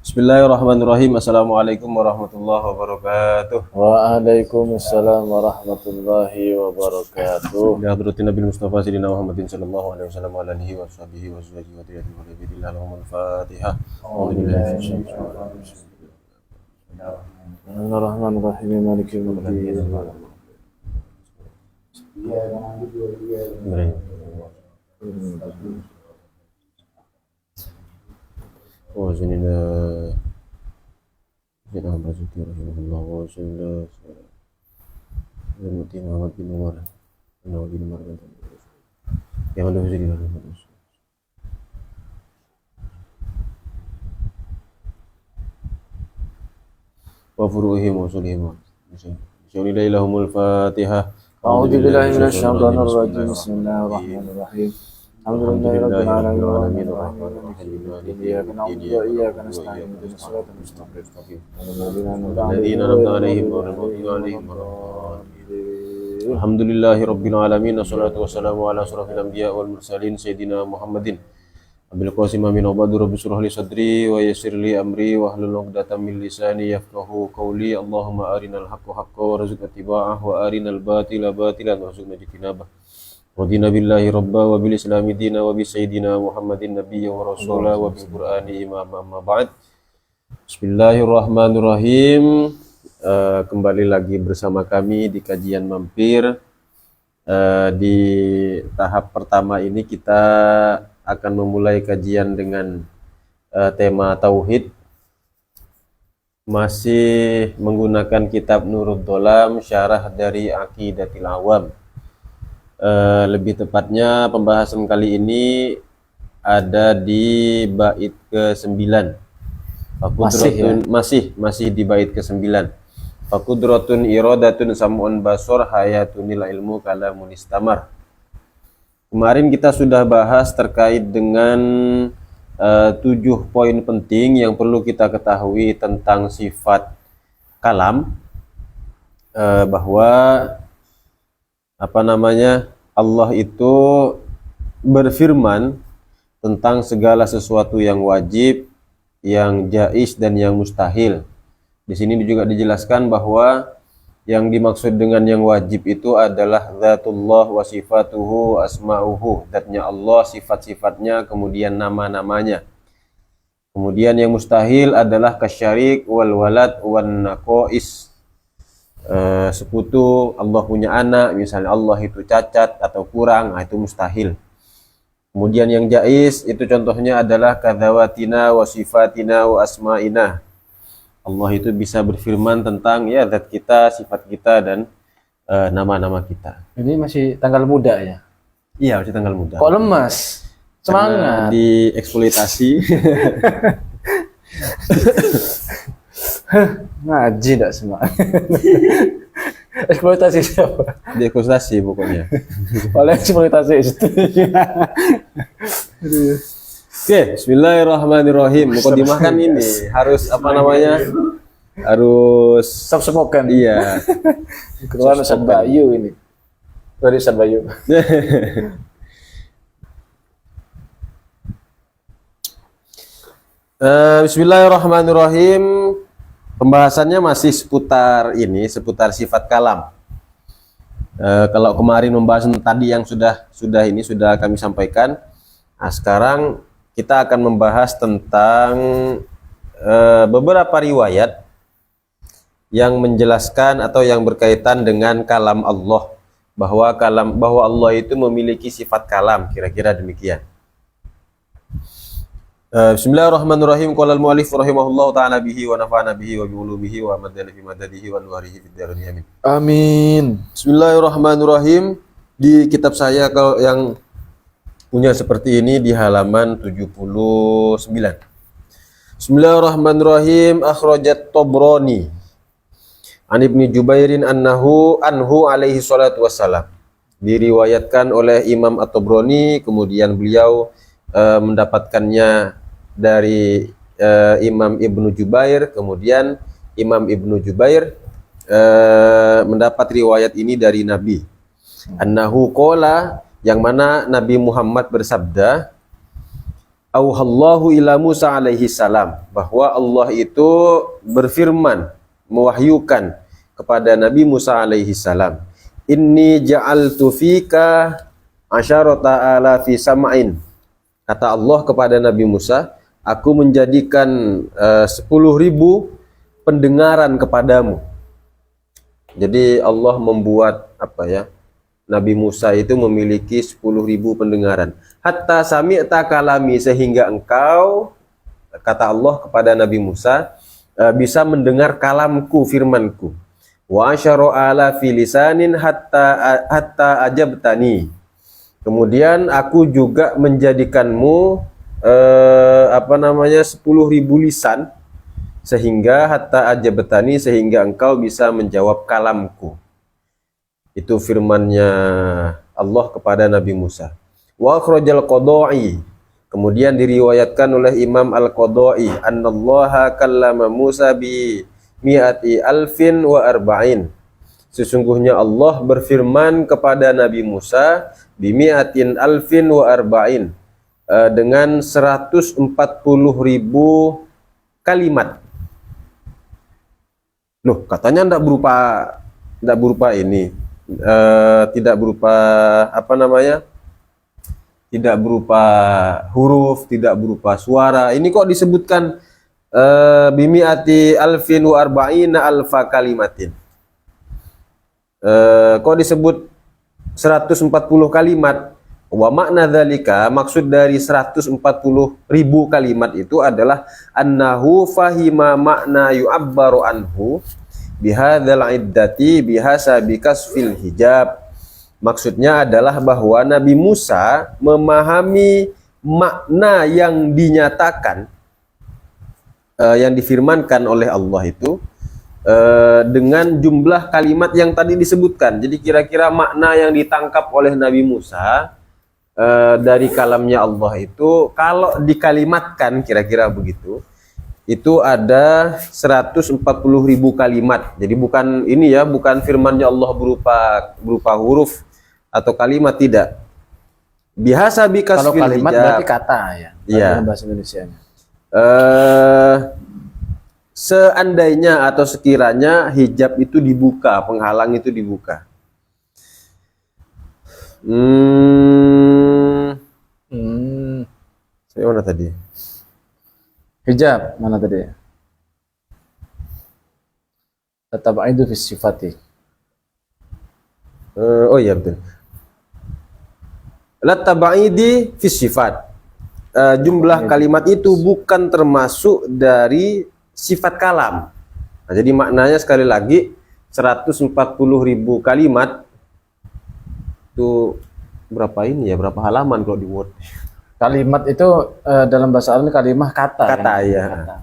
Bismillahirrahmanirrahim. Assalamualaikum warahmatullahi wabarakatuh. Waalaikumsalam warahmatullahi wabarakatuh. Bi hadratin Nabi Mustafa Sayyidina Muhammadin sallallahu alaihi wasallam wa alihi wa sahbihi wa azwajihi wa dhurriyyatihi wa nabiyillah lahumul Fatihah. Bismillahirrahmanirrahim. Maliki yaumiddin. Wa zinina Sayyidina Basuki rahimahullah wa sallallahu alaihi Muhammad bin Umar Nawawi bin Umar yang ada di dalam wa furu'ihim wa usulihim Bismillahirrahmanirrahim. Fatihah. A'udzu billahi minasyaitonir rajim. Bismillahirrahmanirrahim. Alhamdulillahirabbil alamin arrahmanirrahim iyyaka na'budu wa iyyaka nasta'in ihdinas siratal mustaqim Alladzina an'amta 'alaihim ghairil maghdubi 'alaihim waladdallin. Alhamdulillahirabbil alamin wassalatu wassalamu ala asyrafil anbiya wal mursalin sayyidina Muhammadin Abil Qasim amin abadu rabbi shrah li sadri wa yassir li amri wa hlul 'uqdatam min lisani yafqahu qawli. Allahumma arinal haqqa haqqan warzuqna ittiba'ah wa arinal batila batilan warzuqna ijtinabah. Radina billahi rabba wa bil islami dina wa bi sayyidina Muhammadin nabiyya wa rasula wa bil qur'ani imama amma ba'd. Bismillahirrahmanirrahim. Kembali lagi bersama kami di kajian mampir. Di tahap pertama ini kita akan memulai kajian dengan tema tauhid, masih menggunakan kitab Nurud Dolam, syarah dari Aqidatil Awam. Lebih tepatnya pembahasan kali ini ada di bait ke-9. Masih di bait ke-9. Faqudratun iradatun sam'un basor hayatunil ilmu kalamun istamar. Kemarin kita sudah bahas terkait dengan 7 poin penting yang perlu kita ketahui tentang sifat kalam, bahwa Allah itu berfirman tentang segala sesuatu yang wajib, yang jaiz dan yang mustahil. Di sini juga dijelaskan bahwa yang dimaksud dengan yang wajib itu adalah zatullah wa sifatuhu asma'uhu, zatnya Allah, sifat-sifatnya, kemudian nama-namanya. Kemudian yang mustahil adalah kasyarik wal walad wan naqais, sekutu, Allah punya anak, misalnya Allah itu cacat atau kurang, itu mustahil. Kemudian yang jaiz itu contohnya adalah kadzawatina wa sifatina wa asma'ina. Allah itu bisa berfirman tentang ya zat kita, sifat kita dan nama-nama kita. Ini masih tanggal muda ya? Iya, masih tanggal muda. Kok lemas? Semangat. Dieksploitasi. Ngaji enggak semangat. Eksploitasi siapa? Dieksploitasi pokoknya. Oleh eksploitasi itu. Oke, bismillahirrahmanirrahim. Mukadimah kan ini harus harus Sop-sopokan. Iya. Keluar Ustaz Bayu ini. Dari Ustaz Bayu. Bismillahirrahmanirrahim. Pembahasannya masih seputar sifat kalam. Kalau kemarin membahas tadi yang sudah kami sampaikan. Nah, sekarang kita akan membahas tentang beberapa riwayat yang menjelaskan atau yang berkaitan dengan kalam Allah, bahwa Allah itu memiliki sifat kalam, kira-kira demikian. Bismillahirrahmanirrahim. Qala al-mu'allif rahimahullahu ta'ala bihi wa nafa'ana bihi wa bi ulumihi wa madana fi madadihi wa nuwarihi fid darin amin. Amin. Bismillahirrahmanirrahim. Di kitab saya kalau yang punya seperti ini di halaman 79. Bismillahirrahmanirrahim. Akhrajat Tabrani an Ibnu Jubairin anhu alaihi salatu wassalam. Diriwayatkan oleh Imam At-Tabrani, kemudian beliau mendapatkannya dari Imam Ibnu Jubair, kemudian Imam Ibnu Jubair mendapat riwayat ini dari Nabi. Annahu qala, yang mana Nabi Muhammad bersabda, auhallahu ila Musa alaihi salam, bahwa Allah itu berfirman, mewahyukan kepada Nabi Musa alaihi salam, inni ja'altu fika asyarata alafi sama'in. Kata Allah kepada Nabi Musa, aku menjadikan 10.000 pendengaran kepadamu. Jadi Allah membuat Nabi Musa itu memiliki 10.000 pendengaran. Hatta sami'ta kalami, sehingga engkau, kata Allah kepada Nabi Musa, bisa mendengar kalamku, wa asyara ala filisanin hatta ajabtani. Kemudian aku juga menjadikanmu 10.000 lisan, sehingga hatta ajabtani, sehingga engkau bisa menjawab kalamku. Itu firmannya Allah kepada Nabi Musa. Wa akhrajal Qadai, kemudian diriwayatkan oleh Imam Al-Qadai, annallaha kallama Musa bi mi'ati alfin wa arba'in. Sesungguhnya Allah berfirman kepada Nabi Musa bi mi'atin alfin wa arba'in, dengan 140.000 kalimat. Loh, katanya tidak berupa ini, tidak berupa tidak berupa huruf, tidak berupa suara. Ini kok disebutkan bimi'ati alfin wa arba'ina alfa kalimatin. Kok disebut 140 kalimat? Wa makna dzalika, maksud dari 140.000 kalimat itu adalah annahu fahima makna yu'abbaru anhu bihadzal iddati bihasabi kasfil hijab. Maksudnya adalah bahwa Nabi Musa memahami makna yang dinyatakan, yang difirmankan oleh Allah itu dengan jumlah kalimat yang tadi disebutkan. Jadi kira-kira makna yang ditangkap oleh Nabi Musa dari kalamnya Allah itu, kalau dikalimatkan kira-kira begitu, itu ada 140.000 kalimat. Jadi bukan ini ya, bukan firmannya Allah berupa huruf atau kalimat, tidak. Biasa bikas Kalau kalimat hijab, berarti kata ya. Iya. Bahasa Indonesianya. Seandainya atau sekiranya hijab itu dibuka, penghalang itu dibuka. Saya mana tadi? Hijab mana tadi? Tatabaidu fi sifati. Oh iya betul. Latabaidi fi sifat. Jumlah kalimat itu bukan termasuk dari sifat kalam. Nah, jadi maknanya sekali lagi 140.000 kalimat itu berapa ini ya? Berapa halaman kalau di Word? Kalimat itu dalam bahasa Arab kalimah kata. Kata kan? ya. Kata.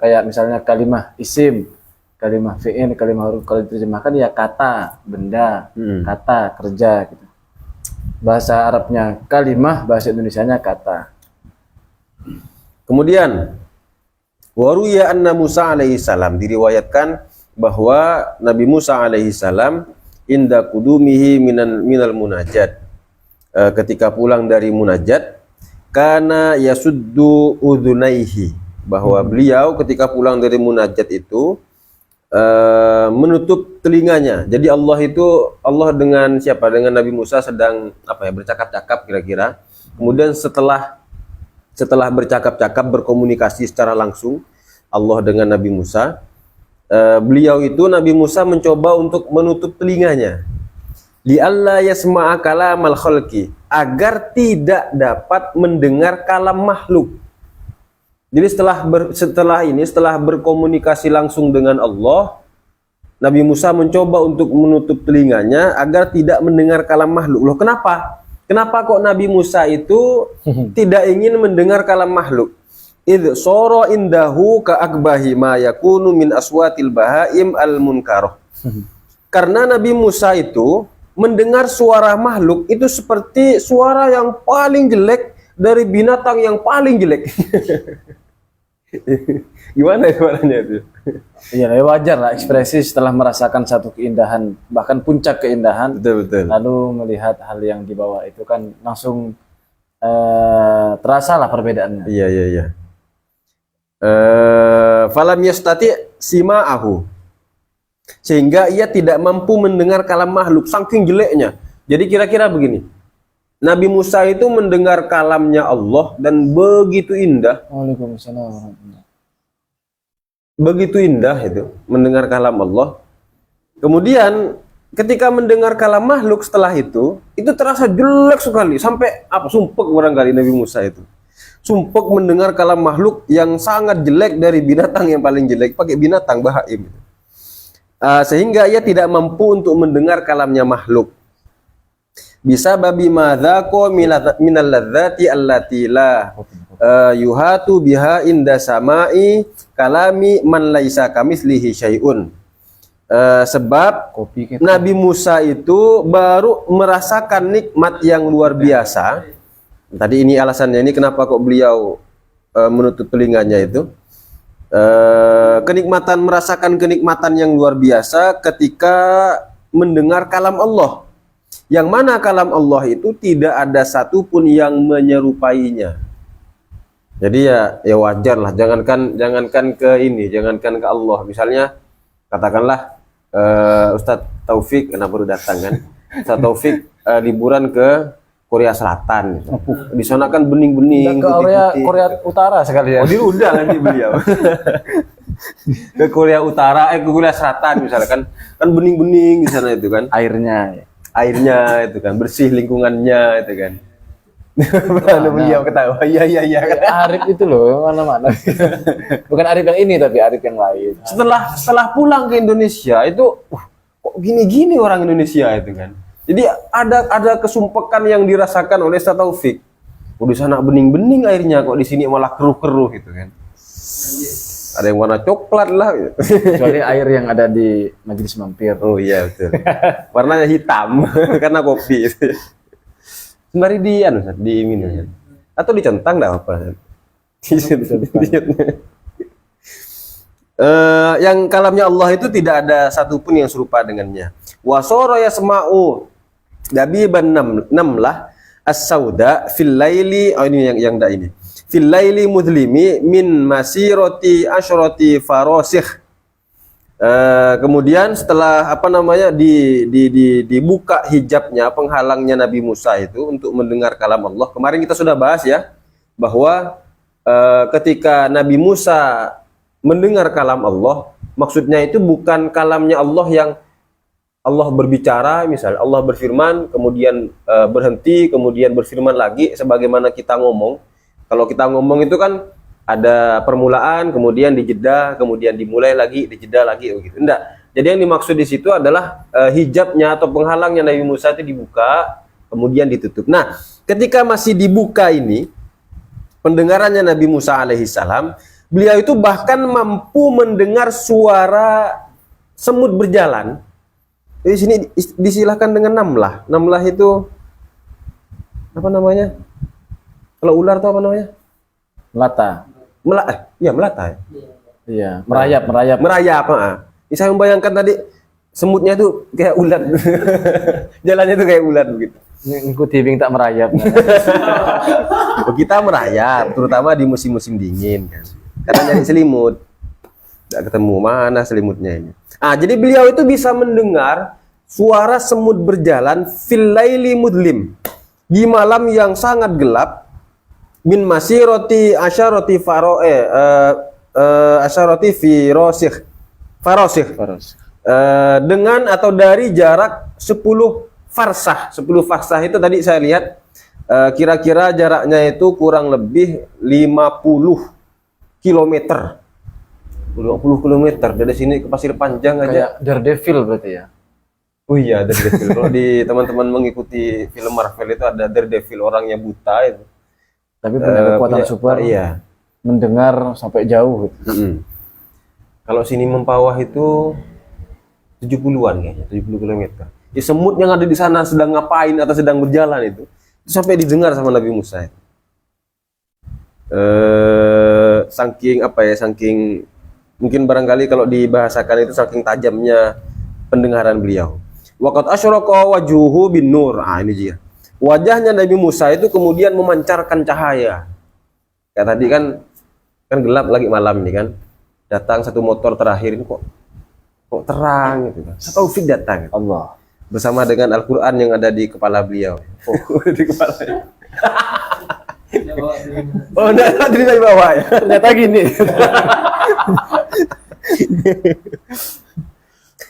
Kayak misalnya kalimah isim, kalimah fi'il, kalimah huruf, kalau diterjemahkan ya kata, benda, kata, kerja gitu. Bahasa Arabnya kalimah, bahasa Indonesianya kata. Kemudian waruya anna Musa alaihi salam, diriwayatkan bahwa Nabi Musa alaihi salam inda kudumihi minal munajat, ketika pulang dari munajat, kana yasuddu udhunaihi, bahwa beliau ketika pulang dari munajat itu menutup telinganya. Jadi Allah dengan siapa? Dengan Nabi Musa sedang bercakap-cakap kira-kira. Kemudian setelah bercakap-cakap, berkomunikasi secara langsung Allah dengan Nabi Musa, Nabi Musa mencoba untuk menutup telinganya, li'alla yasma'a kalamal khalqi, agar tidak dapat mendengar kalam makhluk. Jadi setelah berkomunikasi langsung dengan Allah, Nabi Musa mencoba untuk menutup telinganya agar tidak mendengar kalam makhluk. Loh, kenapa? Kenapa kok Nabi Musa itu tidak ingin mendengar kalam makhluk? Idh soro indahu ka akbahi ma yakunu min aswatil bahaim al munkaroh. Karena Nabi Musa itu mendengar suara makhluk itu seperti suara yang paling jelek dari binatang yang paling jelek. Gimana suaranya itu? Iya, wajar lah ekspresi setelah merasakan satu keindahan, bahkan puncak keindahan, Betul. lalu melihat hal yang di bawah itu kan langsung terasa lah perbedaannya. Iya, iya, iya. Falam yastati sima'ahu, sehingga ia tidak mampu mendengar kalam makhluk saking jeleknya. Jadi kira-kira begini, Nabi Musa itu mendengar kalamnya Allah dan begitu indah, Waalaikumsalam warahmatullahi. begitu indah itu mendengar kalam Allah. Kemudian ketika mendengar kalam makhluk setelah itu terasa jelek sekali, sampai apa, sumpek barangkali Nabi Musa itu. Sumpek mendengar kalam makhluk yang sangat jelek dari binatang yang paling jelek, pakai binatang bahaim. Sehingga ia tidak mampu untuk mendengar kalamnya makhluk. Bisa babi madzaqo minal ladzati allati la yuhatu biha inda samai kalami man laisa kamislihi syai'un. Sebab Nabi Musa itu baru merasakan nikmat yang luar biasa. Tadi ini alasannya, ini kenapa kok beliau menutup telinganya itu. Merasakan kenikmatan yang luar biasa ketika mendengar kalam Allah. Yang mana kalam Allah itu tidak ada satupun yang menyerupainya. Jadi ya wajar lah, jangankan ke ini, jangankan ke Allah. Misalnya katakanlah Ustadz Taufik, kenapa baru datang kan? Ustadz Taufik liburan ke Korea Selatan. Di sana kan bening-bening. Ke Korea Utara sekali ya. Oh, diundang nanti beliau. Ke Korea Utara, ke Korea Selatan misalnya kan bening-bening di sana itu kan. Airnya Airnya itu kan bersih, lingkungannya itu kan. Lalu beliau ketawa, iya. Arif itu loh, mana-mana. Bukan Arif yang ini tapi Arif yang lain. Setelah pulang ke Indonesia itu, kok gini-gini orang Indonesia itu kan. Jadi ada kesumpekan yang dirasakan oleh Ustadz Taufik. Oh, di sana bening-bening airnya, kok di sini malah keruh-keruh gitu kan. Ada yang warna coklat lah gitu. Kecuali air yang ada di Majelis Mampir. Oh iya betul. Warnanya hitam karena kopi. Sembari diminum. Atau dicentang enggak apa. Yang kalamnya Allah itu tidak ada satupun yang serupa dengannya. Wasoro yasma'u dabiban namlah as-sauda fil laili. Oh ini yang ini. Fil laili mudlimi min masirati asyrati farosikh. Kemudian setelah dibuka hijabnya, penghalangnya Nabi Musa itu untuk mendengar kalam Allah. Kemarin kita sudah bahas ya bahwa ketika Nabi Musa mendengar kalam Allah, maksudnya itu bukan kalamnya Allah yang Allah berbicara, misalnya Allah berfirman, kemudian berhenti, kemudian berfirman lagi, sebagaimana kita ngomong. Kalau kita ngomong itu kan ada permulaan, kemudian dijeda, kemudian dimulai lagi, dijeda lagi, begitu. Enggak. Jadi yang dimaksud di situ adalah hijabnya atau penghalangnya Nabi Musa itu dibuka, kemudian ditutup. Nah, ketika masih dibuka ini, pendengarannya Nabi Musa alaihissalam, beliau itu bahkan mampu mendengar suara semut berjalan. Di sini disilahkan dengan namlah. Namlah itu apa namanya? Kalau ular itu apa namanya? Melata. Melata ya. Iya, merayap. Merayap, Saya membayangkan tadi semutnya itu kayak ular. Jalannya itu kayak ular begitu. Ngikuti bing tak merayap. Kita merayap, terutama di musim-musim dingin kan. Karena nyari selimut. Tidak ketemu mana selimutnya ini. Jadi beliau itu bisa mendengar suara semut berjalan fil laili mudlim, di malam yang sangat gelap, min masirati asyarati asyarati farosikh, dengan atau dari jarak 10 farsah. 10 farsah itu tadi saya lihat kira-kira jaraknya itu kurang lebih 50 kilometer. 20 km dari sini ke Pasir Panjang aja. Kayak Daredevil berarti ya. Oh iya, Daredevil. Kalau di teman-teman mengikuti film Marvel itu ada Daredevil, orangnya buta itu. Tapi punya kekuatan super. Iya. Mendengar sampai jauh. Kalau sini Mempawah itu 70-an kayaknya, 70 km. Ya, semut yang ada di sana sedang ngapain atau sedang berjalan itu sampai didengar sama Nabi Musa. Saking mungkin barangkali kalau dibahasakan itu saking tajamnya pendengaran beliau. Waqat asyraqa wajuhu bin nur. Ini dia. wajahnya Nabi Musa itu kemudian memancarkan cahaya. Kayak tadi kan gelap lagi malam ini kan. Datang satu motor terakhir ini kok terang gitu kan. Taufik datang gitu. Allah. Bersama dengan Al-Qur'an yang ada di kepala beliau. Di kepala. Oh, enggak dari bawah ya. Ternyata gini.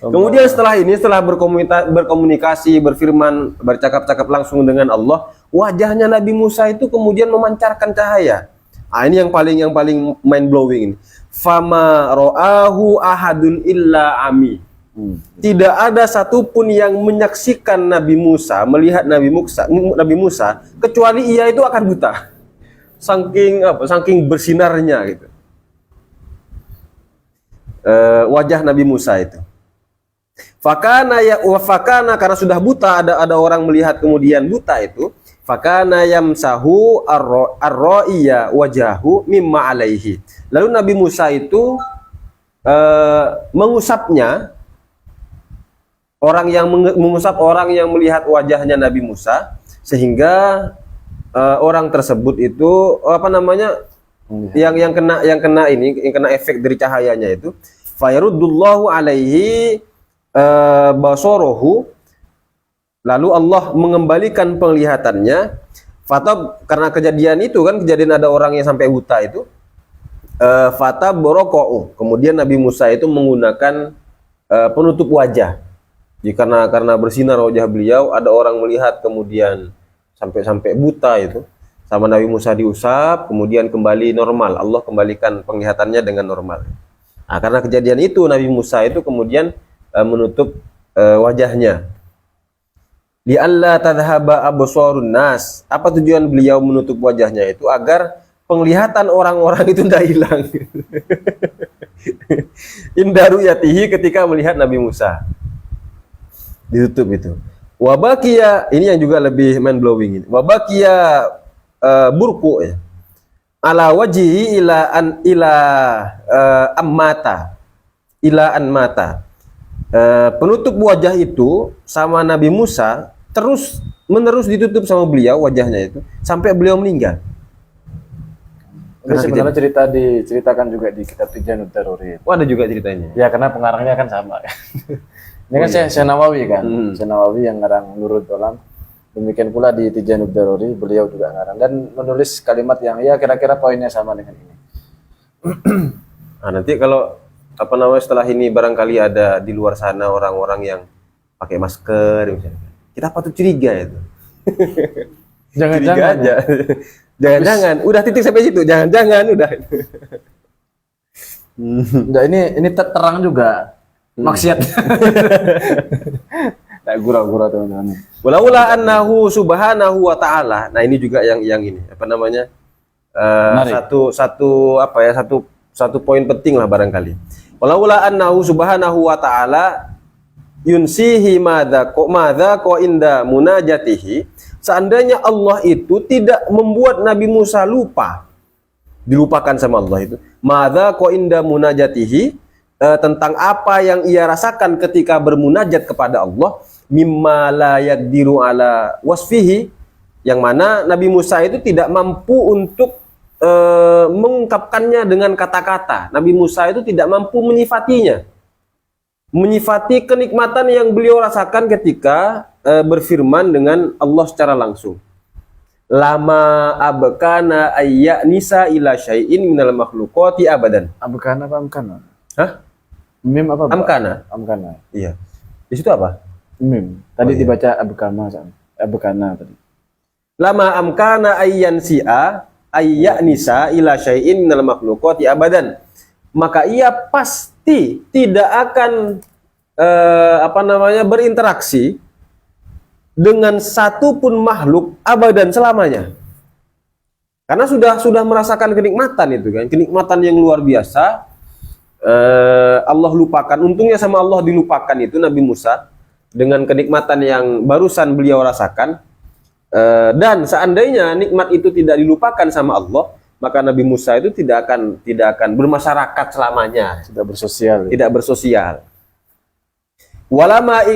Kemudian setelah berkomunikasi, berfirman, bercakap-cakap langsung dengan Allah, wajahnya Nabi Musa itu kemudian memancarkan cahaya. Ah, ini yang paling mind blowing ini. Fama ro'ahu ahadun illa ami. Tidak ada satupun yang menyaksikan Nabi Musa, melihat Nabi Musa, kecuali ia itu akan buta. Saking bersinarnya gitu. Wajah Nabi Musa itu. Fakana karena sudah buta, ada orang melihat kemudian buta itu. Fakana yamsahu ar-ra'iya wajahu mimma alaihi. Lalu Nabi Musa itu mengusapnya. Mengusap orang yang melihat wajahnya Nabi Musa, sehingga orang tersebut itu yang kena efek dari cahayanya itu, fayaruddullahu alaihi basorohu, lalu Allah mengembalikan penglihatannya. Karena kejadian ada orang yang sampai buta itu, fata borokou, kemudian Nabi Musa itu menggunakan penutup wajah. Karena bersinar wajah beliau, ada orang melihat kemudian sampai buta itu, sama Nabi Musa diusap, kemudian kembali normal. Allah kembalikan penglihatannya dengan normal. Nah, karena kejadian itu Nabi Musa itu kemudian menutup wajahnya. Li'alla tadhhaba absarun nas. Apa tujuan beliau menutup wajahnya itu? Agar penglihatan orang-orang itu tidak hilang. Indaru yatihi, ketika melihat Nabi Musa. Ditutup itu. Wabakia, ini yang juga lebih mind blowing ini. Wabakia burku ya. Ala wajhi ila an mata. Penutup wajah itu sama Nabi Musa terus menerus ditutup sama beliau wajahnya itu sampai beliau meninggal. Ini sebenarnya diceritakan juga di kitab Tijanut Darorin. Oh, ada juga ceritanya. Ya, karena pengarangnya kan sama. Ini kan Syekh Nawawi kan, Syekh Nawawi yang ngarang Nurul Dolam. Demikian pula di Tijanut Darori, beliau juga ngarang dan menulis kalimat yang ya kira-kira poinnya sama dengan ini. Nah, nanti kalau setelah ini barangkali ada di luar sana orang-orang yang pakai masker misalnya, kita patut curiga itu. Jangan-jangan aja. Jangan-jangan, udah titik sampai situ. Jangan-jangan udah. Enggak, ini terang juga. Maksiat. Tak gurau-gurau teman-teman. Walaula annahu subhanahu wa ta'ala. Nah, ini juga yang ini satu poin penting lah barangkali. Walaula annahu subhanahu wa ta'ala yunsihi madza ko inda munajatihi. Seandainya Allah itu tidak membuat Nabi Musa dilupakan sama Allah itu. Madza ko inda munajatihi, tentang apa yang ia rasakan ketika bermunajat kepada Allah, mimma la yaqdiru ala wasfihi, yang mana Nabi Musa itu tidak mampu untuk mengungkapkannya dengan kata-kata. Nabi Musa itu tidak mampu menyifati kenikmatan yang beliau rasakan ketika berfirman dengan Allah secara langsung. Lama abkana ayya nisa ila syai'in minal makhluqati abadan. Abkana apa amkana? Hah? Mim apa? Amkana. Amkana. Iya. Di situ apa? Mim. Tadi dibaca abkama, abkana tadi. Lama amkana ayyan si'a ayya nisa ila syai'in minal makhluqati abadan. Maka ia pasti tidak akan berinteraksi dengan satu pun makhluk abadan selamanya. Karena sudah merasakan kenikmatan itu kan, kenikmatan yang luar biasa. Allah lupakan, untungnya sama Allah dilupakan itu Nabi Musa dengan kenikmatan yang barusan beliau rasakan. Dan seandainya nikmat itu tidak dilupakan sama Allah, maka Nabi Musa itu tidak akan bermasyarakat selamanya, tidak bersosial. Walama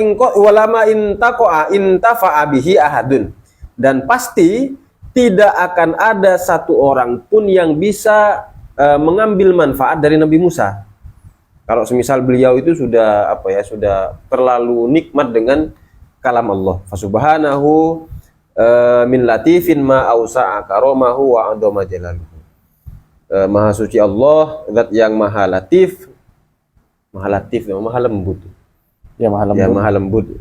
intafa'a bihi ahadun. dan pasti tidak akan ada satu orang pun yang bisa mengambil manfaat dari Nabi Musa. Kalau semisal beliau itu sudah sudah terlalu nikmat dengan kalam Allah. Fasubhanahu min latifin ma ausa'a karomahu wa andoma jalaluhu. Maha suci Allah, zat yang maha latif, maha lembut. Ya, Maha lembut.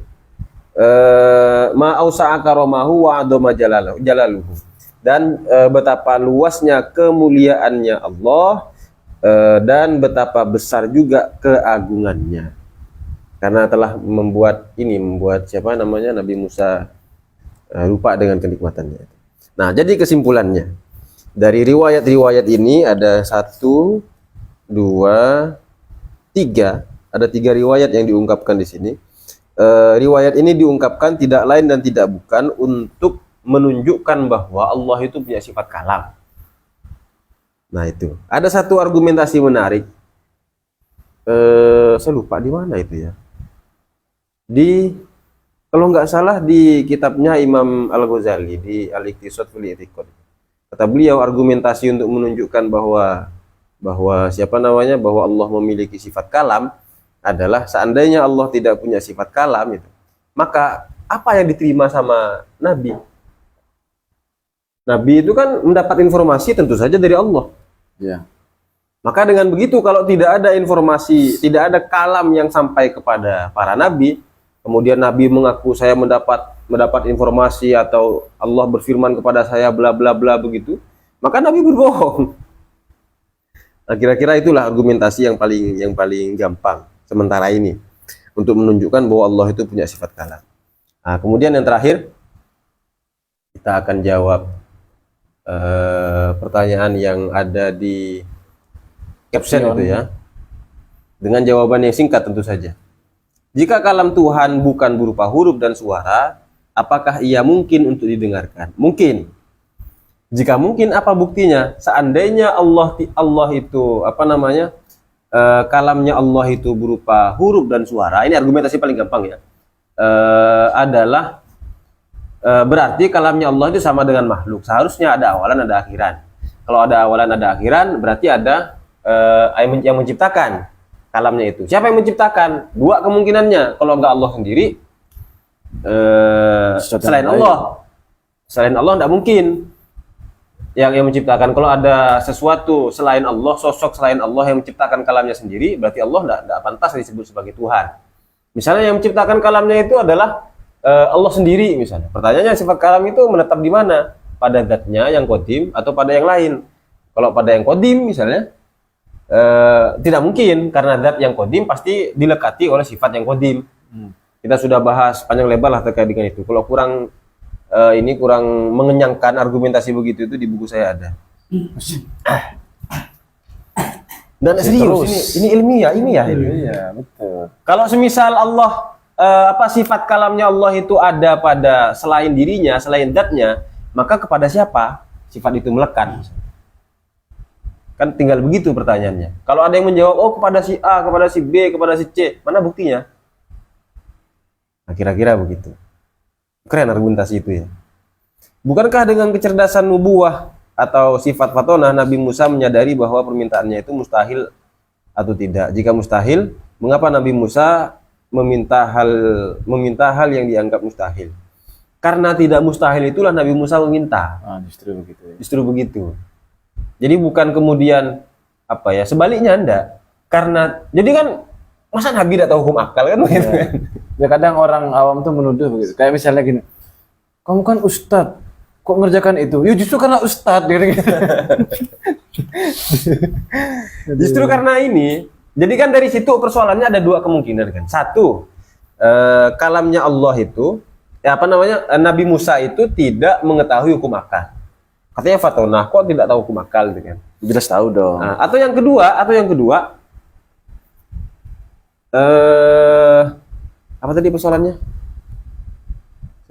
Ma ausa'a karomahu wa andoma jalaluhu. Dan betapa luasnya kemuliaannya Allah, dan betapa besar juga keagungannya, karena telah membuat Nabi Musa lupa dengan kenikmatannya. Nah, jadi kesimpulannya dari riwayat-riwayat ini ada 1, 2, 3, ada 3 riwayat yang diungkapkan di sini. Riwayat ini diungkapkan tidak lain dan tidak bukan untuk menunjukkan bahwa Allah itu punya sifat kalam. Nah, itu ada satu argumentasi menarik. Saya lupa di mana itu ya. Kalau nggak salah di kitabnya Imam Al-Ghazali di Al-Iqtisad fil I'tiqad. Kata beliau argumentasi untuk menunjukkan bahwa bahwa Allah memiliki sifat kalam adalah seandainya Allah tidak punya sifat kalam itu, maka apa yang diterima sama Nabi? Nabi itu kan mendapat informasi tentu saja dari Allah. Ya. Maka dengan begitu kalau tidak ada informasi, tidak ada kalam yang sampai kepada para nabi, kemudian Nabi mengaku saya mendapat informasi atau Allah berfirman kepada saya bla bla bla begitu, maka Nabi berbohong. Nah, kira-kira itulah argumentasi yang paling gampang sementara ini untuk menunjukkan bahwa Allah itu punya sifat kalam. Nah, kemudian yang terakhir kita akan jawab pertanyaan yang ada di caption itu ya, dengan jawaban yang singkat tentu saja. Jika kalam Tuhan bukan berupa huruf dan suara, apakah ia mungkin untuk didengarkan? Mungkin. Jika mungkin, apa buktinya? Seandainya Allah itu kalamnya Allah itu berupa huruf dan suara, ini argumentasi paling gampang ya, adalah berarti kalamnya Allah itu sama dengan makhluk. Seharusnya ada awalan, ada akhiran. Kalau ada awalan, ada akhiran, berarti ada yang menciptakan kalamnya itu. Siapa yang menciptakan? 2 kemungkinannya. Kalau enggak Allah sendiri, selain Allah. Selain Allah tidak mungkin yang menciptakan. Kalau ada sesuatu selain Allah, sosok selain Allah yang menciptakan kalamnya sendiri, berarti Allah tidak pantas disebut sebagai Tuhan. Misalnya yang menciptakan kalamnya itu adalah Allah sendiri misalnya. Pertanyaannya, sifat kalam itu menetap di mana? Pada zatnya yang qadim atau pada yang lain? Kalau pada yang qadim misalnya, tidak mungkin, karena zat yang qadim pasti dilekati oleh sifat yang qadim. Kita sudah bahas panjang lebar lah terkait dengan itu. Kalau kurang mengenyangkan argumentasi begitu itu di buku saya ada. Dan serius, ini ilmiah. Iya, betul. Kalau semisal Allah sifat kalamnya Allah itu ada pada selain dirinya, selain zatnya, maka kepada siapa sifat itu melekat? Kan tinggal begitu pertanyaannya. Kalau ada yang menjawab, oh kepada si A, kepada si B, kepada si C, mana buktinya? Nah, kira-kira begitu. Keren argumentasi itu ya. Bukankah dengan kecerdasan nubuwah atau sifat fatonah Nabi Musa menyadari bahwa permintaannya itu mustahil atau tidak? Jika mustahil, mengapa Nabi Musa meminta hal yang dianggap mustahil? Karena tidak mustahil itulah Nabi Musa meminta. Justru begitu ya. Justru begitu. Jadi bukan kemudian sebaliknya enggak. Karena jadi kan masa Nabi tidak tahu hukum akal kan begitu kan? Ya kadang orang awam tuh menuduh begitu. Kayak misalnya gini, kamu kan ustadz, kok ngerjakan itu? Ya justru karena ustadz gitu. Justru karena ini. Jadi kan dari situ persoalannya ada 2 kemungkinan kan. 1, kalamnya Allah itu Nabi Musa itu tidak mengetahui hukum akal. Katanya fatonah, kok tidak tahu hukum akal gitu kan? Jelas tahu dong. Nah, atau yang kedua, apa tadi persoalannya?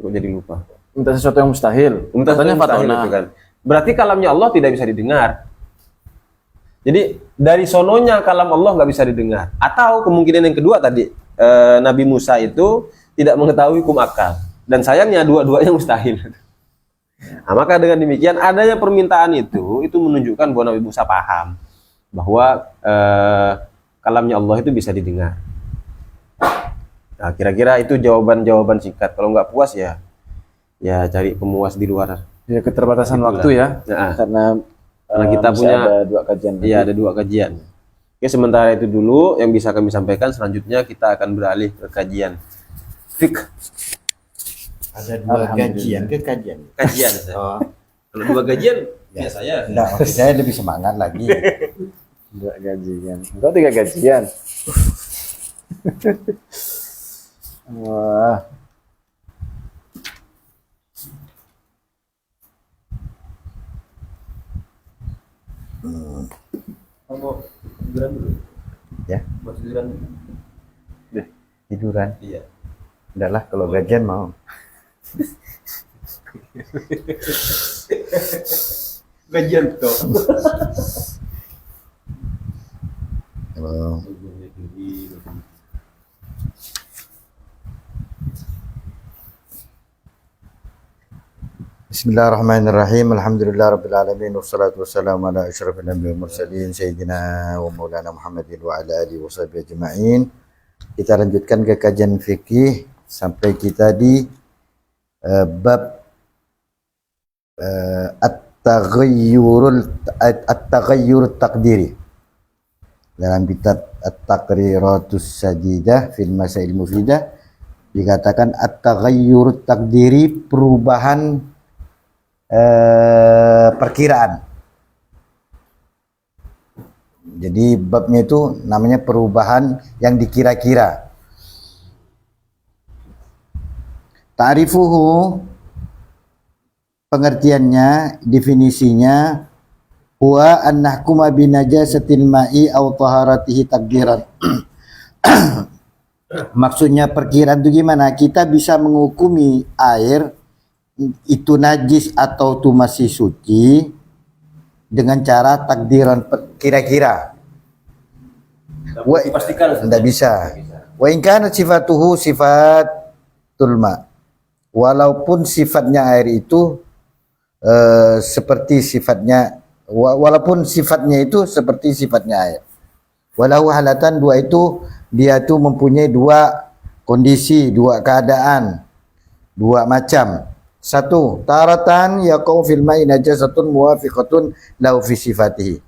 Kok jadi lupa. Minta sesuatu yang mustahil. Katanya fatonah gitu kan. Berarti kalamnya Allah tidak bisa didengar. Jadi dari sononya kalam Allah nggak bisa didengar. Atau kemungkinan yang kedua tadi, Nabi Musa itu tidak mengetahui hukum akal. Dan sayangnya dua-duanya mustahil. Nah, maka dengan demikian adanya permintaan itu menunjukkan bahwa Nabi Musa paham bahwa kalamnya Allah itu bisa didengar. Nah, kira-kira itu jawaban-jawaban singkat. Kalau nggak puas ya cari pemuas di luar. Ya keterbatasan Itulah. waktu ya. Nah, Karena kita masih punya ada 2 kajian. iya ada 2 kajian. Oke, sementara itu dulu yang bisa kami sampaikan. Selanjutnya kita akan beralih ke kajian fiqh. Ada 2 gajian ke kajian. Kajian. Saya. Oh, Kalau 2 gajian ya saya. enggak, maksud saya lebih semangat lagi. 2 gajian. Enggak 3 gajian. Wah. Mau tiduran dulu. Ya, Mau tiduran dulu. tiduran. Iya. Enggak lah, kalau gajian mau. Gajian tuh. Oh. Bismillahirrahmanirrahim. Alhamdulillah rabbil alamin wassalatu wassalamu ala asyrafil anbiya'i wal mursalin sayyidina wa maulana Muhammadin wa ala alihi washabihi ajma'in. Kita lanjutkan ke kajian fikih sampai kita di bab at-taghayyur taqdiri. Dalam kitab At-Taqriratus Sajidah fil Masail Mufidah dikatakan at-taghayyur taqdiri, perubahan perkiraan. Jadi babnya itu namanya perubahan yang dikira-kira. Ta'rifuhu, pengertiannya, definisinya, huwa an nahkuma binajasatil ma'i aw taharatihi takdiran. Maksudnya perkiraan itu gimana? Kita bisa menghukumi air itu najis atau itu masih suci dengan cara takdiran, kira-kira. Dipastikan Tidak bisa. Wa in kana sifatuhu sifatul ma. Walaupun sifatnya air itu seperti sifatnya, walaupun sifatnya itu seperti sifatnya air. Walau halatan, 2 itu dia tuh mempunyai 2 kondisi, 2 keadaan, 2 macam. 1, taratan yaqau fil ma'i najasatun muwafiqatun lahu fi sifatihi.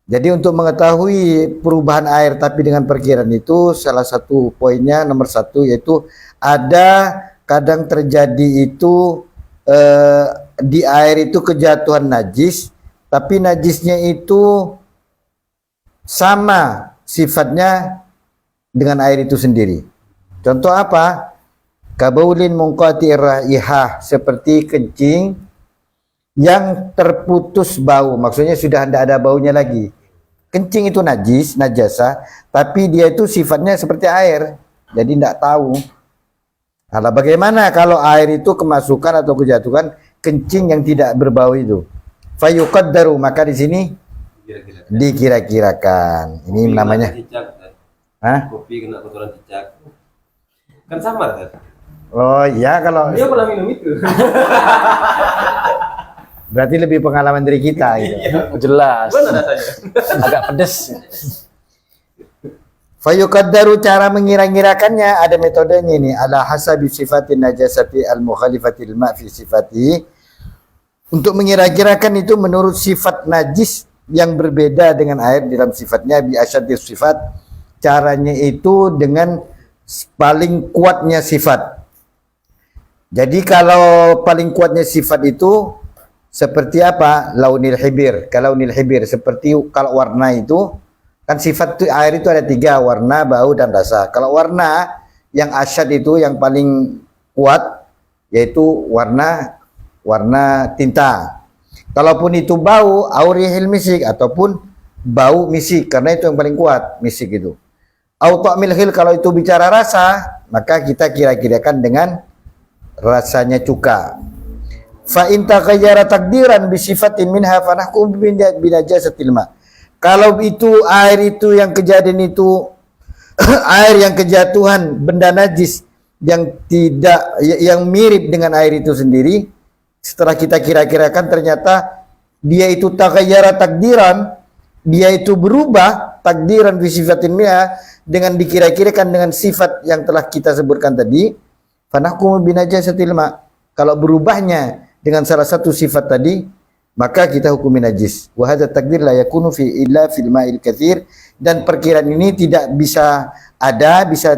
Jadi untuk mengetahui perubahan air tapi dengan perkiraan itu, salah satu poinnya nomor 1 yaitu ada kadang terjadi itu di air itu kejatuhan najis, tapi najisnya itu sama sifatnya dengan air itu sendiri. Contoh apa? Kabaulin munqati'ir raihah, seperti kencing yang terputus bau, maksudnya sudah tidak ada baunya lagi. Kencing itu najis, najasa, tapi dia itu sifatnya seperti air, jadi tidak tahu. Nah, bagaimana kalau air itu kemasukan atau kejatuhan kencing yang tidak berbau itu? Fayuqaddaru, maka di sini dikira-kirakan. Ini kopi namanya. Hah? Kopi kena kotoran cicak. Kan sama kan? Oh iya, kalau Dia pernah minum itu. berarti lebih pengalaman dari kita gitu. Jelas. Mana rasanya? Agak pedes. Fayuqaddaru, cara mengira-ngirakannya ada metodenya ini, ala hasabi sifatin najasati al-mukhalifatil ma' fi sifati. Untuk mengira-kirakan itu menurut sifat najis yang berbeda dengan air dalam sifatnya, bi asyadis sifat. Caranya itu dengan paling kuatnya sifat. Jadi kalau paling kuatnya sifat itu seperti apa? Launil hibir. Kalau launil hibir seperti kalau warna itu kan sifat itu, air itu ada 3, warna, bau, dan rasa. Kalau warna yang asyad itu yang paling kuat yaitu warna tinta. Kalaupun itu bau, aurihil misik, ataupun bau misik, karena itu yang paling kuat misik itu. Au ta'mil hil, kalau itu bicara rasa, maka kita kira-kirakan dengan rasanya cuka. Fa in taghayyara takdiran bi sifatin minha fa nahkum bi najasatil ma. Kalau itu air itu yang kejadian itu air yang kejatuhan benda najis yang tidak, yang mirip dengan air itu sendiri, setelah kita kira-kirakan ternyata dia itu taghayyara takdiran, dia itu berubah takdiran fi sifatin mi'ah dengan dikira-kirakan dengan sifat yang telah kita sebutkan tadi, fanahkumu binajasatil ma'. Kalau berubahnya dengan salah satu sifat tadi, maka kita hukumi najis. Wa hadza takdir la yakunu fi illa fil ma'il katsir, dan perkiraan ini tidak bisa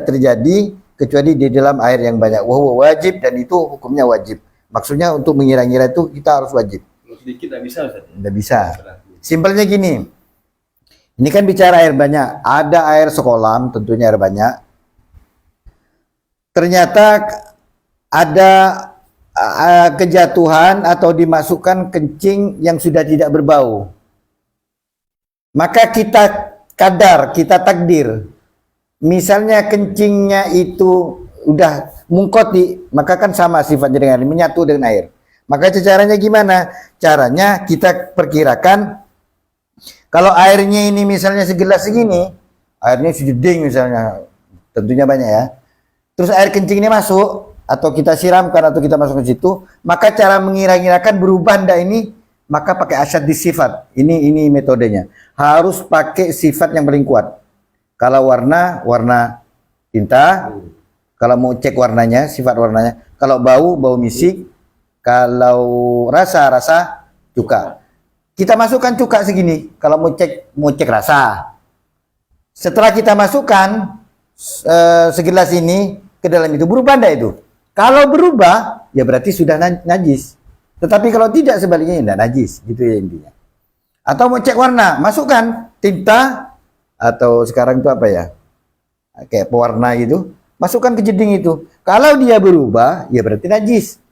terjadi kecuali di dalam air yang banyak. Wa huwa wajib, dan itu hukumnya wajib. Maksudnya untuk mengira-ngira itu kita harus wajib. Kalau sedikit nggak bisa, Ustaz. Nggak bisa. Simpelnya gini. Ini kan bicara air banyak. Ada air sekolam, tentunya air banyak. Ternyata ada kejatuhan atau dimasukkan kencing yang sudah tidak berbau. Maka kita kadar, kita takdir. Misalnya kencingnya itu udah mungkoti, maka kan sama sifatnya dengan air, menyatu dengan air. Maka caranya gimana? Caranya kita perkirakan kalau airnya ini misalnya segelas segini, airnya sejeding misalnya, tentunya banyak ya. Terus air kencing ini masuk, atau kita siramkan atau kita masuk ke situ, maka cara mengira-ngirakan berubah ndak ini, maka pakai asyad di sifat. Ini metodenya. Harus pakai sifat yang paling kuat. Kalau warna tinta. Kalau mau cek warnanya, sifat warnanya. Kalau bau misik. Kalau rasa cuka. Kita masukkan cuka segini. Kalau mau cek rasa. Setelah kita masukkan segelas ini ke dalam itu, berubah enggak itu? Kalau berubah, ya berarti sudah najis. Tetapi kalau tidak, sebaliknya enggak najis, gitu ya intinya. Atau mau cek warna, masukkan tinta atau sekarang itu apa ya? Kayak pewarna gitu. Masukkan ke jeding itu. Kalau dia berubah, ya berarti najis.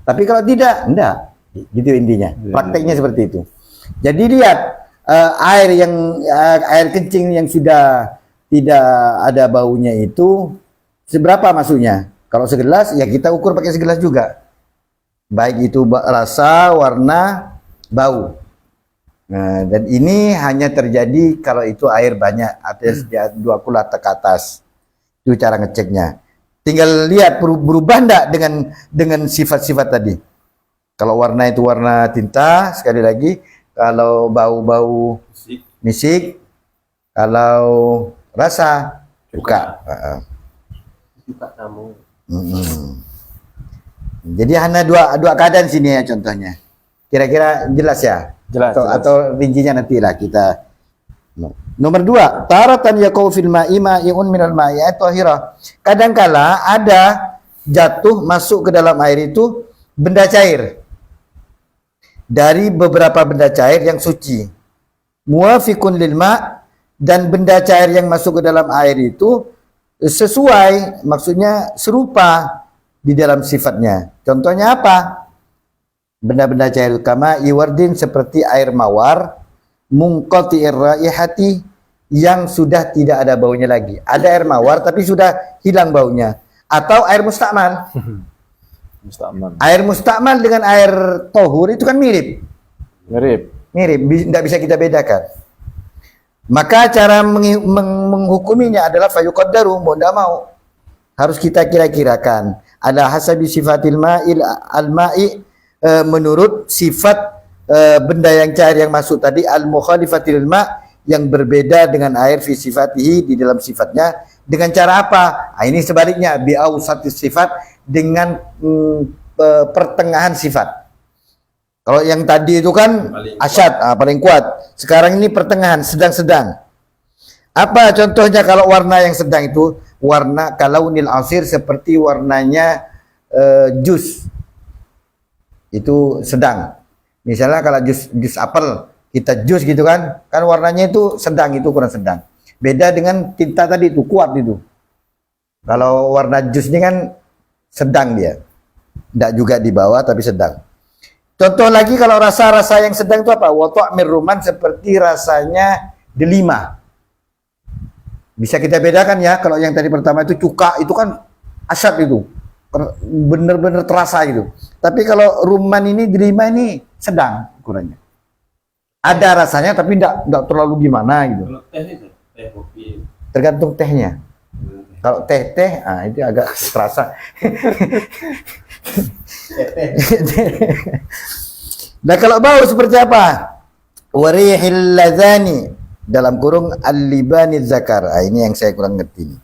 Tapi kalau tidak, enggak. Gitu intinya. Prakteknya seperti itu. Jadi lihat air kencing yang sudah tidak ada baunya itu seberapa masuknya? Kalau segelas, ya kita ukur pakai segelas juga. Baik itu rasa, warna, bau. Nah, dan ini hanya terjadi kalau itu air banyak, atas 2 kulata ke atas. Itu cara ngeceknya. Tinggal lihat berubah enggak dengan sifat-sifat tadi. Kalau warna itu warna tinta, sekali lagi. Kalau bau-bau misik. Kalau rasa cuka. Jadi hanya dua keadaan sini ya contohnya. Kira-kira jelas ya? Jelas. Atau rincinya nantilah kita. Nomor 2, taratan yaqau fil ma'i ma'iun minal ma'i tahira. Kadangkala ada jatuh masuk ke dalam air itu benda cair. Dari beberapa benda cair yang suci. Muwafiqun lil ma', dan benda cair yang masuk ke dalam air itu sesuai, maksudnya serupa di dalam sifatnya. Contohnya apa? Benda-benda cair kama iwardin, seperti air mawar, munqati'ir raihati, yang sudah tidak ada baunya lagi. Ada air mawar tapi sudah hilang baunya. Atau air mustakmal. Air mustakmal dengan air tohur itu kan mirip. Mirip, tidak bisa kita bedakan. Maka cara menghukuminya adalah fayuqaddaru, mau tidak mau. Harus kita kira-kirakan. Ala hasabi sifatil ma'il al-ma'i, menurut sifat benda yang cair yang masuk tadi, al-mukhalifatil ma', yang berbeda dengan air fi sifatihi, di dalam sifatnya. Dengan cara apa? Nah, ini sebaliknya, bi'ausatis sifat, dengan pertengahan sifat. Kalau yang tadi itu kan asyad, paling kuat. Sekarang ini pertengahan, sedang-sedang. Apa contohnya kalau warna yang sedang itu? Warna kalaunil asir, seperti warnanya jus. Itu sedang. Misalnya kalau jus apel, kita jus gitu kan warnanya itu sedang, itu kurang sedang. Beda dengan tinta tadi itu, kuat itu. Kalau warna jus ini kan sedang dia. Tidak juga di bawah tapi sedang. Contoh lagi kalau rasa-rasa yang sedang itu apa? Wa ta'mir ruman, seperti rasanya delima. Bisa kita bedakan ya, kalau yang tadi pertama itu cuka, itu kan asyad itu. Bener-bener terasa gitu. Tapi kalau ruman ini, delima ini sedang ukurannya. Ada rasanya tapi tidak terlalu gimana gitu. Kalau teh itu, teh kopi. Tergantung tehnya. Kalau teh, itu agak terasa. Nah kalau bau seperti apa? Warihil ladzani dalam kurung al-libani zakar. Ah, ini yang saya kurang ngerti nih.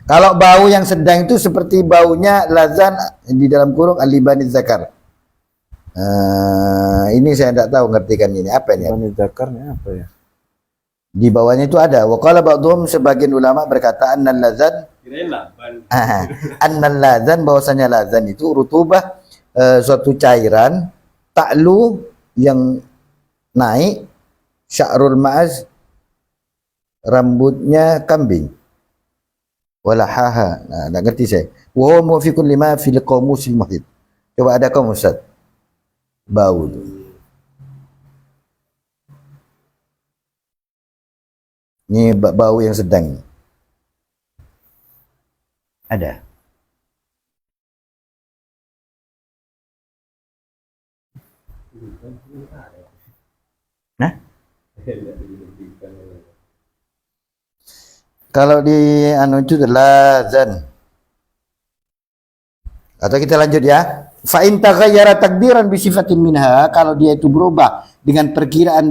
Kalau bau yang sedang itu seperti baunya lazan di dalam kurung al-libani zakar. Ini saya tidak tahu ngertikan ini apa ini. Libani zakarnya apa ya? Di bawahnya itu ada. Wa qala ba'dhum, sebagian ulama berkata annal lazan annal lazan, bahwasanya lazan itu rutubah, suatu cairan ta'lu yang naik, sya'rul ma'az, rambutnya kambing, walahaha. Nah, enggak ngerti saya. Wa huwa muwafiqun lima fil qamusil muhit. Coba ada kamu Ustaz. Bau itu. Ini bau yang sedang. Ada. Nah? Kalau di anu itu lazan. Atau kita lanjut ya. Fa in taghayyara takdiran bi sifatin minha, kalau dia itu berubah dengan perkiraan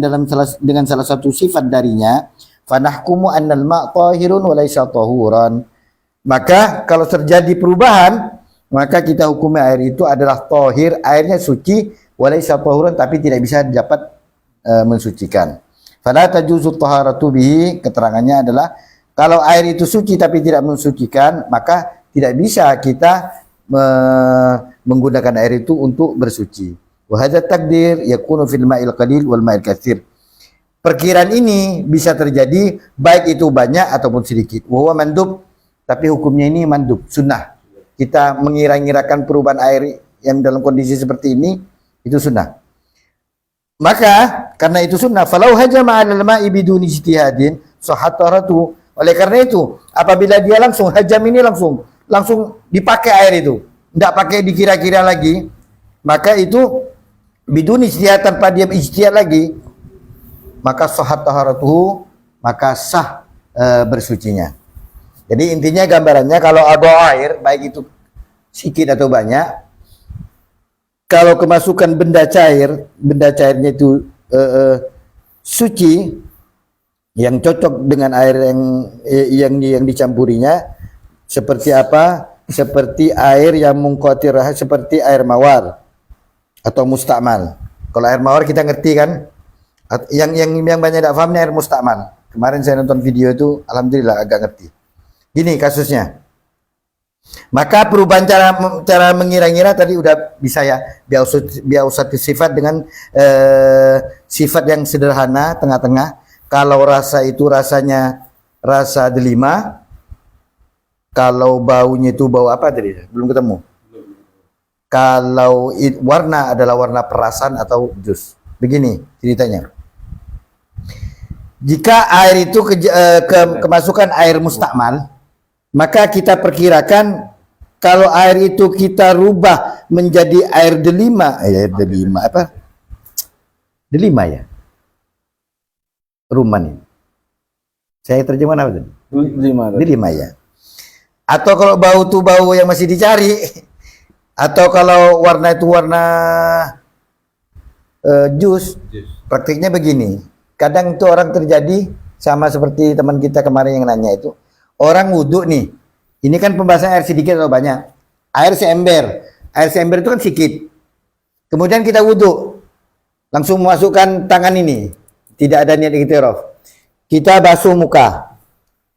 dengan salah satu sifat darinya, fa nahkumu annal ma' tahirun wa laysa tahuran. Maka kalau terjadi perubahan, maka kita hukumi air itu adalah tahir, airnya suci, wa laysa tahuran, tapi tidak bisa dapat mensucikan. Fala tajuzu taharatu bihi, keterangannya adalah kalau air itu suci tapi tidak mensucikan, maka tidak bisa kita menggunakan air itu untuk bersuci. Wa hadza takdir yakunu fil ma'il qalil wal ma'il katsir. Perkiraan ini bisa terjadi baik itu banyak ataupun sedikit. Wa huwa mandub, tapi hukumnya ini mandub, sunnah. Kita mengira-ngirakan perubahan air yang dalam kondisi seperti ini itu sunnah. Maka karena itu sunnah, falau hajama 'alal ma'i biduni ijtihadin sahhat taharatu. Oleh karena itu, apabila dia langsung hajam ini langsung dipakai air itu, tidak pakai dikira-kira lagi, maka itu biduni ijtihad, tanpa dia ijtihad lagi, maka sahhat taharatuhu, maka sah bersucinya. Jadi intinya gambarannya, kalau ada air baik itu sedikit atau banyak, kalau kemasukan benda cairnya itu suci, yang cocok dengan air yang dicampurinya, seperti apa? Seperti air yang munqatirah, seperti air mawar atau mustakmal. Kalau air mawar kita ngerti kan? Yang banyak tidak paham ini air mustakmal. Kemarin saya nonton video itu, alhamdulillah agak ngerti. Gini kasusnya. Maka perubahan cara mengira-ngira tadi udah bisa ya. Biausati sifat dengan sifat yang sederhana, tengah-tengah. Kalau rasa itu rasanya rasa delima. Kalau baunya itu bau apa tadi? Belum ketemu. Kalau warna adalah warna perasan atau jus. Begini ceritanya. Jika air itu kemasukan air mustakmal, maka kita perkirakan kalau air itu kita rubah menjadi air delima, apa? Delima ya? Ruman. Saya terjemah apa tadi? Delima ya. Atau kalau bau itu bau yang masih dicari, atau kalau warna itu warna jus, praktiknya begini. Kadang itu orang terjadi sama seperti teman kita kemarin yang nanya itu. Orang wudhu nih, ini kan pembahasan air sedikit atau banyak. Air seember itu kan sedikit. Kemudian kita wudhu, langsung memasukkan tangan ini, tidak ada niat iktiraf. Kita basuh muka.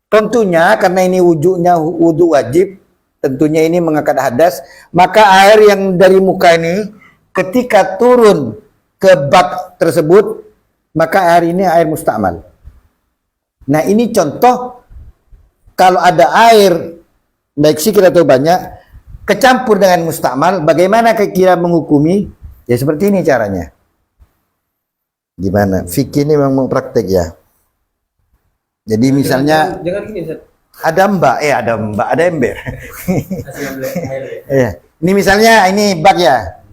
Tentunya karena ini wudhu wajib, tentunya ini mengangkat hadas, maka air yang dari muka ini ketika turun ke bak tersebut, maka air ini air mustakmal. Nah ini contoh. Kalau ada air baik sedikit atau banyak kecampur dengan mustakmal, bagaimana kira menghukumi? Ya seperti ini caranya. Gimana? Fikih ini memang mau praktek ya. Jadi misalnya ada ember. Ya. Ini misalnya ini bak ya.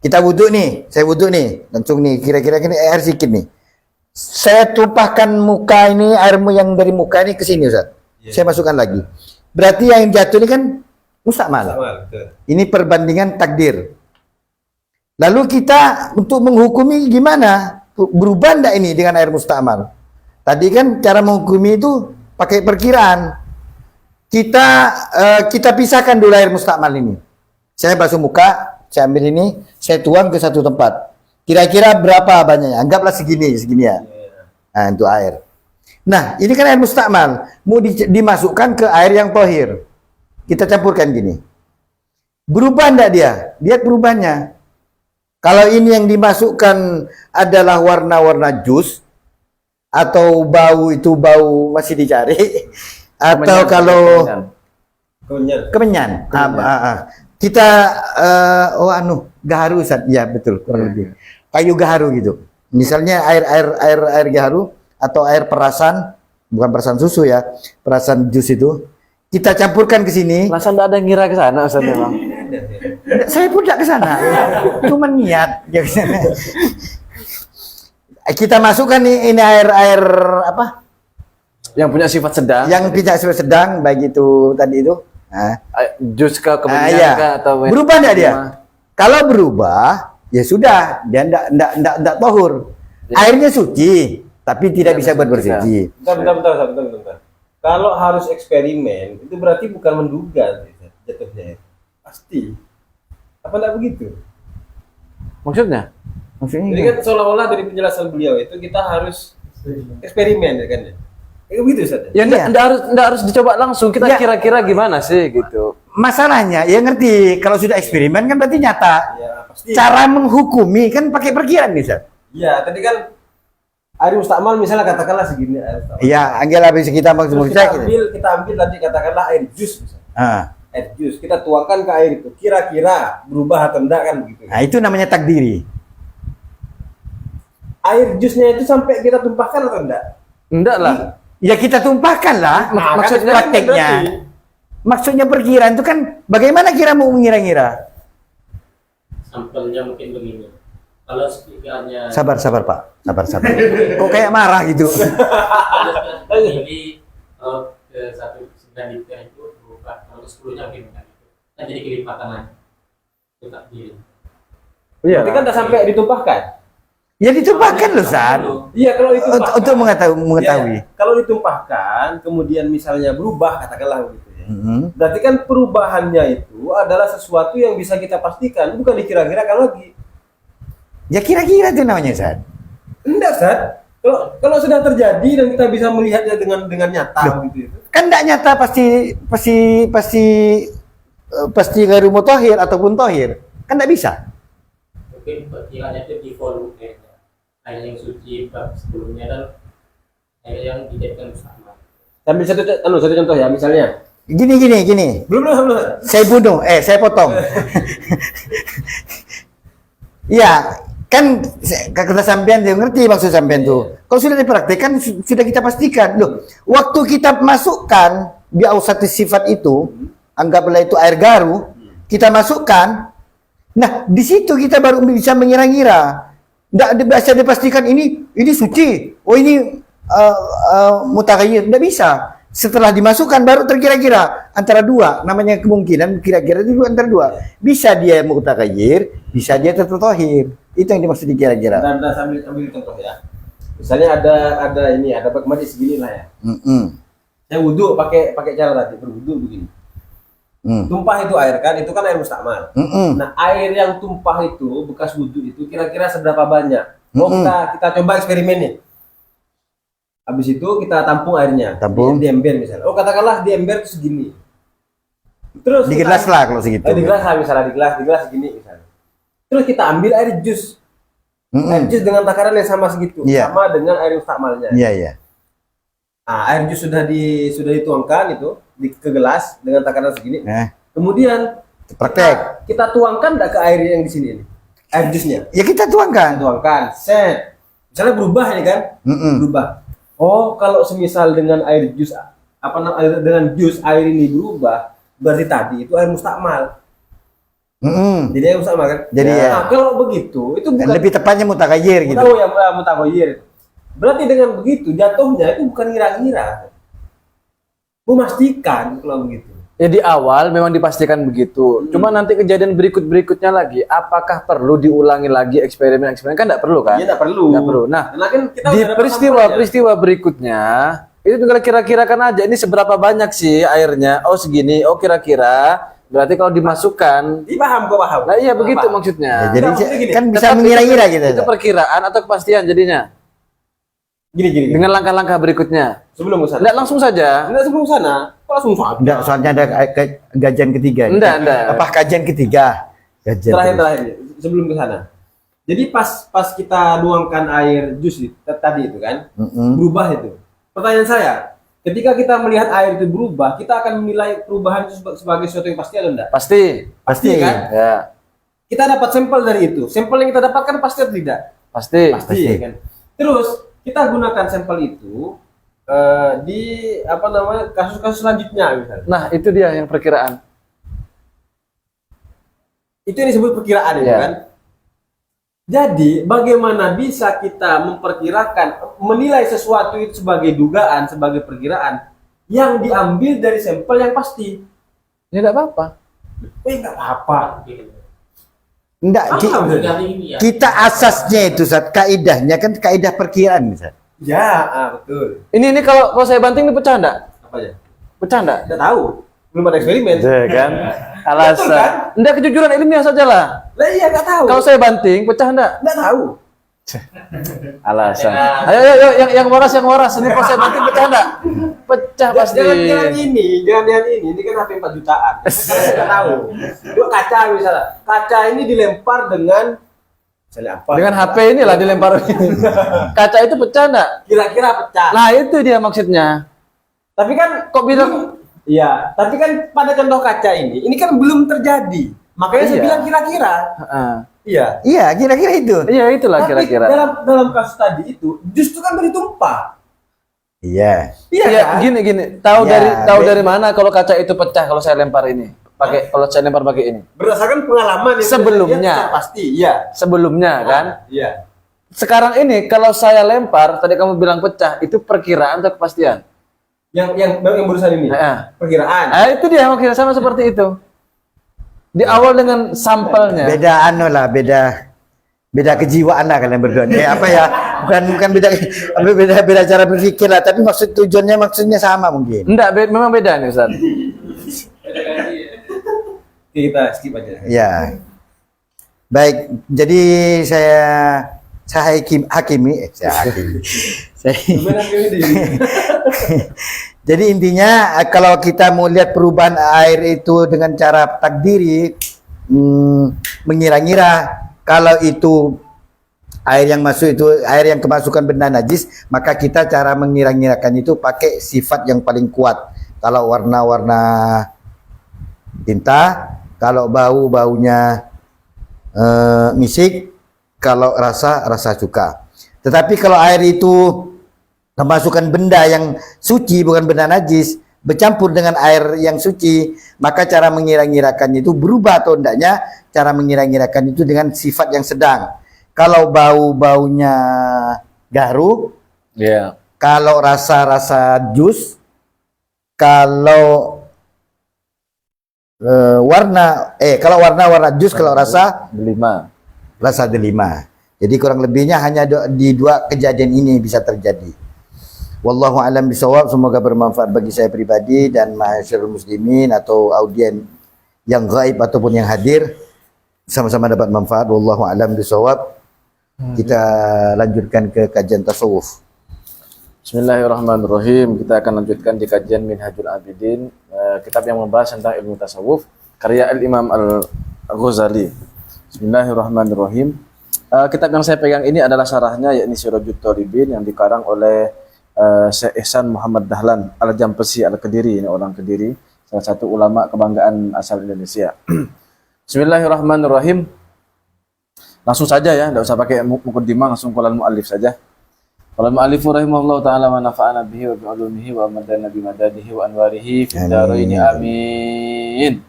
Kita wudhu nih, saya wudhu nih, langsung nih kira-kira ini air sedikit nih. Saya tumpahkan muka ini, airmu yang dari muka ini ke sini Ustaz. Saya masukkan lagi. Berarti yang jatuh ini kan mustakmal. Ini perbandingan takdir. Lalu kita untuk menghukumi gimana? Berubah enggak ini dengan air mustamal? Tadi kan cara menghukumi itu pakai perkiraan. Kita pisahkan dulu air mustamal ini. Saya basuh muka, saya ambil ini, saya tuang ke satu tempat. Kira-kira berapa banyaknya? Anggaplah segini ya. Nah, untuk air. Nah, ini kan air mustamal, mau dimasukkan ke air yang tohir. Kita campurkan gini. Berubah enggak dia? Lihat perubahannya. Kalau ini yang dimasukkan adalah warna-warna jus, atau bau itu bau masih dicari, atau kalau kemenyan. Kita gaharu Ustaz. Ya betul, kurang lebih. Kayu gaharu gitu. Misalnya air gaharu atau air perasan, bukan perasan susu ya, perasan jus itu. Kita campurkan ke sini. Masa enggak ada yang ngira ke sana Ustaz memang? Saya pun tidak ke sana. Cuma niat. Kita masukkan ini air apa? Yang punya sifat sedang. Yang punya sifat sedang, baik itu tadi itu. Nah. Jus ke kemenyan Iya. atau berubah enggak dia? Kalau berubah, ya sudah, dia enggak tohur. Ya. Airnya suci, tapi tidak bisa bersuci. Bentar. Kalau harus eksperimen, itu berarti bukan menduga jatuhnya. Pasti. Apa enggak begitu? Maksudnya? Jadi kan seolah-olah dari penjelasan beliau itu kita harus eksperimen ya kan ya? Kayak begitu Ustaz. Ya enggak harus dicoba langsung. Kita kira-kira gimana sih gitu. Masalahnya ya ngerti, kalau sudah eksperimen kan berarti nyata. Ya, pasti. Cara menghukumi kan pakai perkiraan nih, Ustaz. Iya, tadi kan air mustakmal misalnya katakanlah segini air mustakmal. Iya, anggap habis kita kita ambil tadi katakanlah air jus misalnya. Air jus kita tuangkan ke air itu. Kira-kira berubah atau enggak kan begitu. Nah, itu namanya takdiri. Air jusnya itu sampai kita tumpahkan atau enggak? Enggak lah. Ya kita tumpahkan lah. Maksudnya prakteknya. Maksudnya perkiraan itu kan bagaimana kira mau mengira-ngira? Sampelnya mungkin begini. Kalau sekiranya Sabar Pak. Sabar. Kok kayak marah gitu? jadi ke 1,9 liter itu berubah, kalau 10-nya gimana gitu. Kan jadi kelipatan lagi. Itu takdir. Iya. Berarti kan udah sampai ditumpahkan. Ya ditumpahkan loh, San. Iya, kalau itu Untuk mengetahui. Ya, kalau ditumpahkan, kemudian misalnya berubah, katakanlah begitu ya. Berarti kan perubahannya itu adalah sesuatu yang bisa kita pastikan, bukan dikira-kirakan lagi. Ya kira-kira itu namanya, San. Enggak, San. Kalau sudah terjadi dan kita bisa melihatnya dengan nyata gitu itu. Kan enggak nyata pasti garu mutahhir ataupun tohir. Kan enggak bisa. Mungkin perkiraannya itu di volume kayaknya. Air yang suci bab sebelumnya dan air yang dijadikan sama. Ambil satu contoh ya, misalnya. Gini. Belum. Saya potong. Iya, kan kata sampean dia ngerti maksud sampean tuh. Kalau sudah dipraktikkan sudah kita pastikan. Loh, waktu kita masukkan bi ausati sifat itu, anggaplah itu air garu, kita masukkan. Nah, di situ kita baru bisa mengira-ngira. Enggak bisa dipastikan ini suci. Oh, ini mutaghayyir. Enggak bisa. Setelah dimasukkan baru terkira-kira antara dua, namanya kemungkinan kira-kira itu antara dua. Bisa dia mutaghayyir, bisa dia tertahhir. Itu yang dimaksud dikira-kira. Nah, sambil contoh ya. Misalnya ada bak mandi segini lah ya. Saya wudu pakai cara tadi, berwudu begini. Tumpah itu air kan, itu kan air mustakmal. Nah, air yang tumpah itu bekas wudu itu kira-kira seberapa banyak? Kita coba eksperimen nih. Habis itu kita tampung airnya. Di ember misalnya. Oh, katakanlah di ember itu segini. Terus di gelas lah kalau segitu. Di gelas lah misalnya, di gelas segini misalnya. Terus kita ambil air jus. Air jus dengan takaran yang sama segitu, sama dengan air mustakmalnya. Iya. Nah, air jus sudah dituangkan itu ke gelas dengan takaran segini. Kemudian praktek. Kita tuangkan enggak ke air yang di sini ini? Air jusnya. Ya kita tuangkan. Set. Misalnya berubah ini kan? Berubah. Oh, kalau semisal dengan air jus dengan jus air ini berubah, berarti tadi itu air mustakmal. Jadi air mustakmal kan? Jadi kalau begitu itu bukan lebih tepatnya mutaghayyir gitu. Tahu ya, mutaghayyir. Berarti dengan begitu jatuhnya itu bukan ngira-ngira. Memastikan kalau begitu. Ya di awal memang dipastikan begitu. Cuma nanti kejadian berikutnya lagi, apakah perlu diulangi lagi eksperimen-eksperimen? Kan nggak perlu kan? Iya, nggak perlu. Nggak perlu. Nah, Karena kan kita di udah dapat peristiwa berikutnya itu tinggal kira-kirakan aja ini seberapa banyak sih airnya. Oh segini. Oh kira-kira. Berarti kalau dimasukkan. sampelnya. Paham, gua paham. Nah iya begitu Paham. maksudnya. Ya, jadi maksudnya gini, kan bisa Tetap mengira-ngira gitu. Itu perkiraan atau kepastian jadinya. Gini. Dengan langkah-langkah berikutnya. Sebelum ke sana. Enggak langsung saja. Enggak sebelum sana. Kok langsung sana? Enggak, soalnya ada kajian ketiga. Enggak. Apa kajian ketiga? Kajian Terakhir sebelum ke sana. Jadi pas kita nuangkan air jus tadi itu kan, berubah itu. Pertanyaan saya, ketika kita melihat air itu berubah, kita akan menilai perubahan itu sebagai sesuatu yang pasti atau enggak? Pasti. Pasti kan? Ya. Kita dapat sampel dari itu. Sampel yang kita dapatkan pasti atau tidak? Pasti. Pasti kan. Terus kita gunakan sampel itu di kasus-kasus selanjutnya misalnya. Nah itu dia yang perkiraan. Itu yang disebut perkiraan itu Ya. kan. Jadi bagaimana bisa kita memperkirakan, menilai sesuatu itu sebagai dugaan, sebagai perkiraan yang diambil dari sampel yang pasti? Ya enggak apa-apa. Nggak apa-apa. Enggak, Paham, Ini ya. kita asasnya itu Ustaz, kaidahnya kan kaidah perkiraan Ustaz. Ya, betul. Ini kalau saya banting ini pecah enggak? Apa aja? Pecah enggak? Tidak tahu. Belum ada eksperimen. Kan? Betul, Alasan. kan? Enggak kejujuran ilmiah saja lah. Lah iya nggak tahu. Kalau saya banting pecah enggak? Nggak tahu. Alasan. Ayo yang waras. Ini kalau saya banting pecah enggak? Pecah pasti. Jangan ini. Ini kan HP 4 jutaan. Nggak tahu. Itu kaca misalnya. Kaca ini dilempar dengan misalnya apa? Dengan HP inilah dilempar. Kaca itu pecah enggak? Kira-kira pecah. Nah, itu dia maksudnya. Tapi kan Kok bilang iya, tapi kan pada contoh kaca ini kan belum terjadi. Makanya saya Iya. bilang kira-kira. Heeh. Iya. Iya, kira-kira itu. Iya, itulah Tapi kira-kira. dalam kasus tadi itu justru kan beritumpah. Iya. Iya Iya, kan? gini. Tahu Ya, dari mana kalau kaca itu pecah kalau saya lempar ini? Kalau saya lempar pakai ini. Berdasarkan pengalaman yang Sebelumnya. terjadi secara pasti, iya. Sebelumnya kan. Iya. Sekarang ini kalau saya lempar, tadi kamu bilang pecah, itu perkiraan atau kepastian? Yang barusan ini. Nah, Perkiraan. itu dia maksudnya sama seperti itu. Di awal dengan sampelnya. Beda kejiwaan lah kalian berdua. Apa ya? Bukan beda cara berpikir lah, tapi maksudnya sama mungkin. Enggak, memang beda nih Ustaz. Oke, kita skip aja. Ya. Baik, jadi saya hakimi. Gimana ini? Jadi intinya kalau kita mau lihat perubahan air itu dengan cara takdiri, mengira-ngira kalau itu air yang masuk itu air yang kemasukan benda najis, maka kita cara mengira-ngirakan itu pakai sifat yang paling kuat. Kalau warna-warna tinta, kalau baunya misik, kalau rasa cuka. Tetapi kalau air itu kemasukan benda yang suci, bukan benda najis, bercampur dengan air yang suci, maka cara mengira-ngirakan itu berubah atau tidaknya. Cara mengira-ngirakan itu dengan sifat yang sedang. Kalau baunya garu, kalau rasa jus, kalau warna jus, kalau rasa delima. Jadi kurang lebihnya hanya di dua kejadian ini bisa terjadi. Wallahu a'lam bishawab. Semoga bermanfaat bagi saya pribadi dan masyarakat muslimin atau audien yang gaib ataupun yang hadir, sama-sama dapat manfaat. Wallahu a'lam bishawab. Kita lanjutkan ke kajian tasawuf. Bismillahirrahmanirrahim. Kita akan lanjutkan di kajian Minhajul Abidin, kitab yang membahas tentang ilmu tasawuf, karya Al-Imam Al-Ghazali. Bismillahirrahmanirrahim. Kitab yang saya pegang ini adalah syarahnya, yakni Sirajut Thalibin, yang dikarang oleh Syekh Ihsan Muhammad Dahlan Al-Jampesi Al-Kediri. Ini orang Kediri, salah satu ulama kebanggaan asal Indonesia. Bismillahirrahmanirrahim. Langsung saja ya, tidak usah pakai muqaddimah, langsung qala al-muallif saja. Qala al-muallif rahimahullahu taala wa nafa'ana bihi wa bi'ulumihi wa madana bi madadihi wa anwarihi fid dharain amin.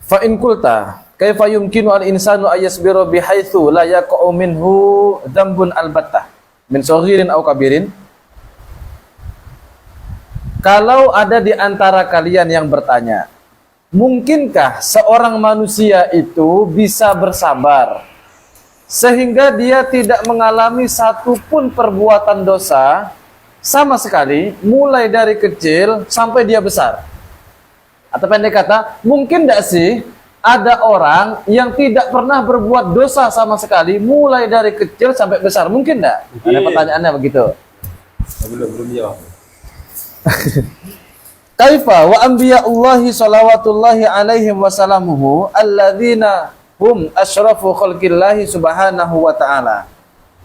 Fa in qulta kaifa yumkinu al-insanu ayasbiru bihaitsu la yaqa'u minhu dzambun albattah min saghirin aw kabirin. kalau ada di antara kalian yang bertanya, mungkinkah seorang manusia itu bisa bersabar sehingga dia tidak mengalami satupun perbuatan dosa sama sekali, mulai dari kecil sampai dia besar? Atau pendek kata, mungkin tidak sih ada orang yang tidak pernah berbuat dosa sama sekali, mulai dari kecil sampai besar? Mungkin tidak? Ada pertanyaannya begitu. Belum jawab. Kaifa wa anbiya'ullahi salawatullahi alaihim wasalamuhu alladzina hum asyrafu khalqillahi subhanahu wa ta'ala.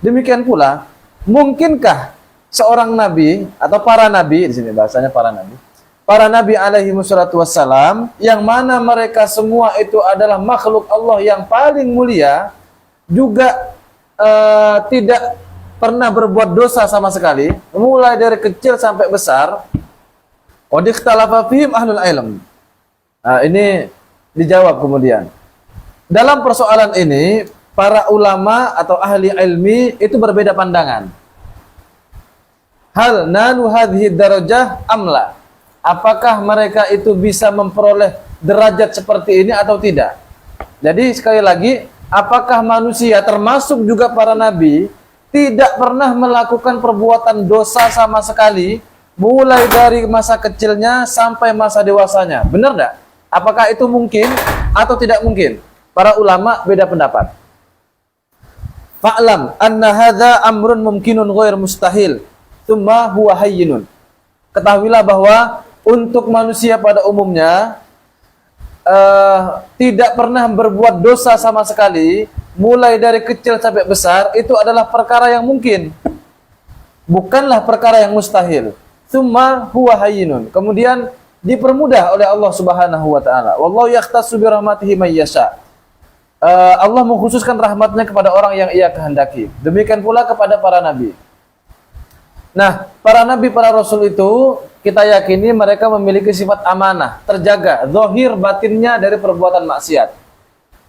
Demikian pula, mungkinkah seorang nabi atau para nabi, di sini bahasanya para nabi alaihi wassalatu wassalam, yang mana mereka semua itu adalah makhluk Allah yang paling mulia, juga tidak pernah berbuat dosa sama sekali, mulai dari kecil sampai besar. Qad ikhtalafa fihim ahlul ilm. Nah, ini dijawab kemudian. Dalam persoalan ini, para ulama atau ahli ilmi itu berbeda pandangan. Hal nalu hadhihi darajah amla? Apakah mereka itu bisa memperoleh derajat seperti ini atau tidak? Jadi sekali lagi, apakah manusia termasuk juga para nabi tidak pernah melakukan perbuatan dosa sama sekali, mulai dari masa kecilnya sampai masa dewasanya? Benar enggak? Apakah itu mungkin atau tidak mungkin? Para ulama beda pendapat. Fa'lam anna hadza amrun mumkinun ghair mustahil, tsumma huwa hayyinun. Ketahuilah bahwa untuk manusia pada umumnya tidak pernah berbuat dosa sama sekali, mulai dari kecil sampai besar, itu adalah perkara yang mungkin, bukanlah perkara yang mustahil. Tsumma huwa hayyinun. Kemudian dipermudah oleh Allah Subhanahu wa taala. Wallahu yakhtassu bi rahmatihi may yasha. Allah mengkhususkan rahmatnya kepada orang yang Ia kehendaki. Demikian pula kepada para nabi. Nah, para nabi, para rasul itu kita yakini mereka memiliki sifat amanah, terjaga zahir batinnya dari perbuatan maksiat.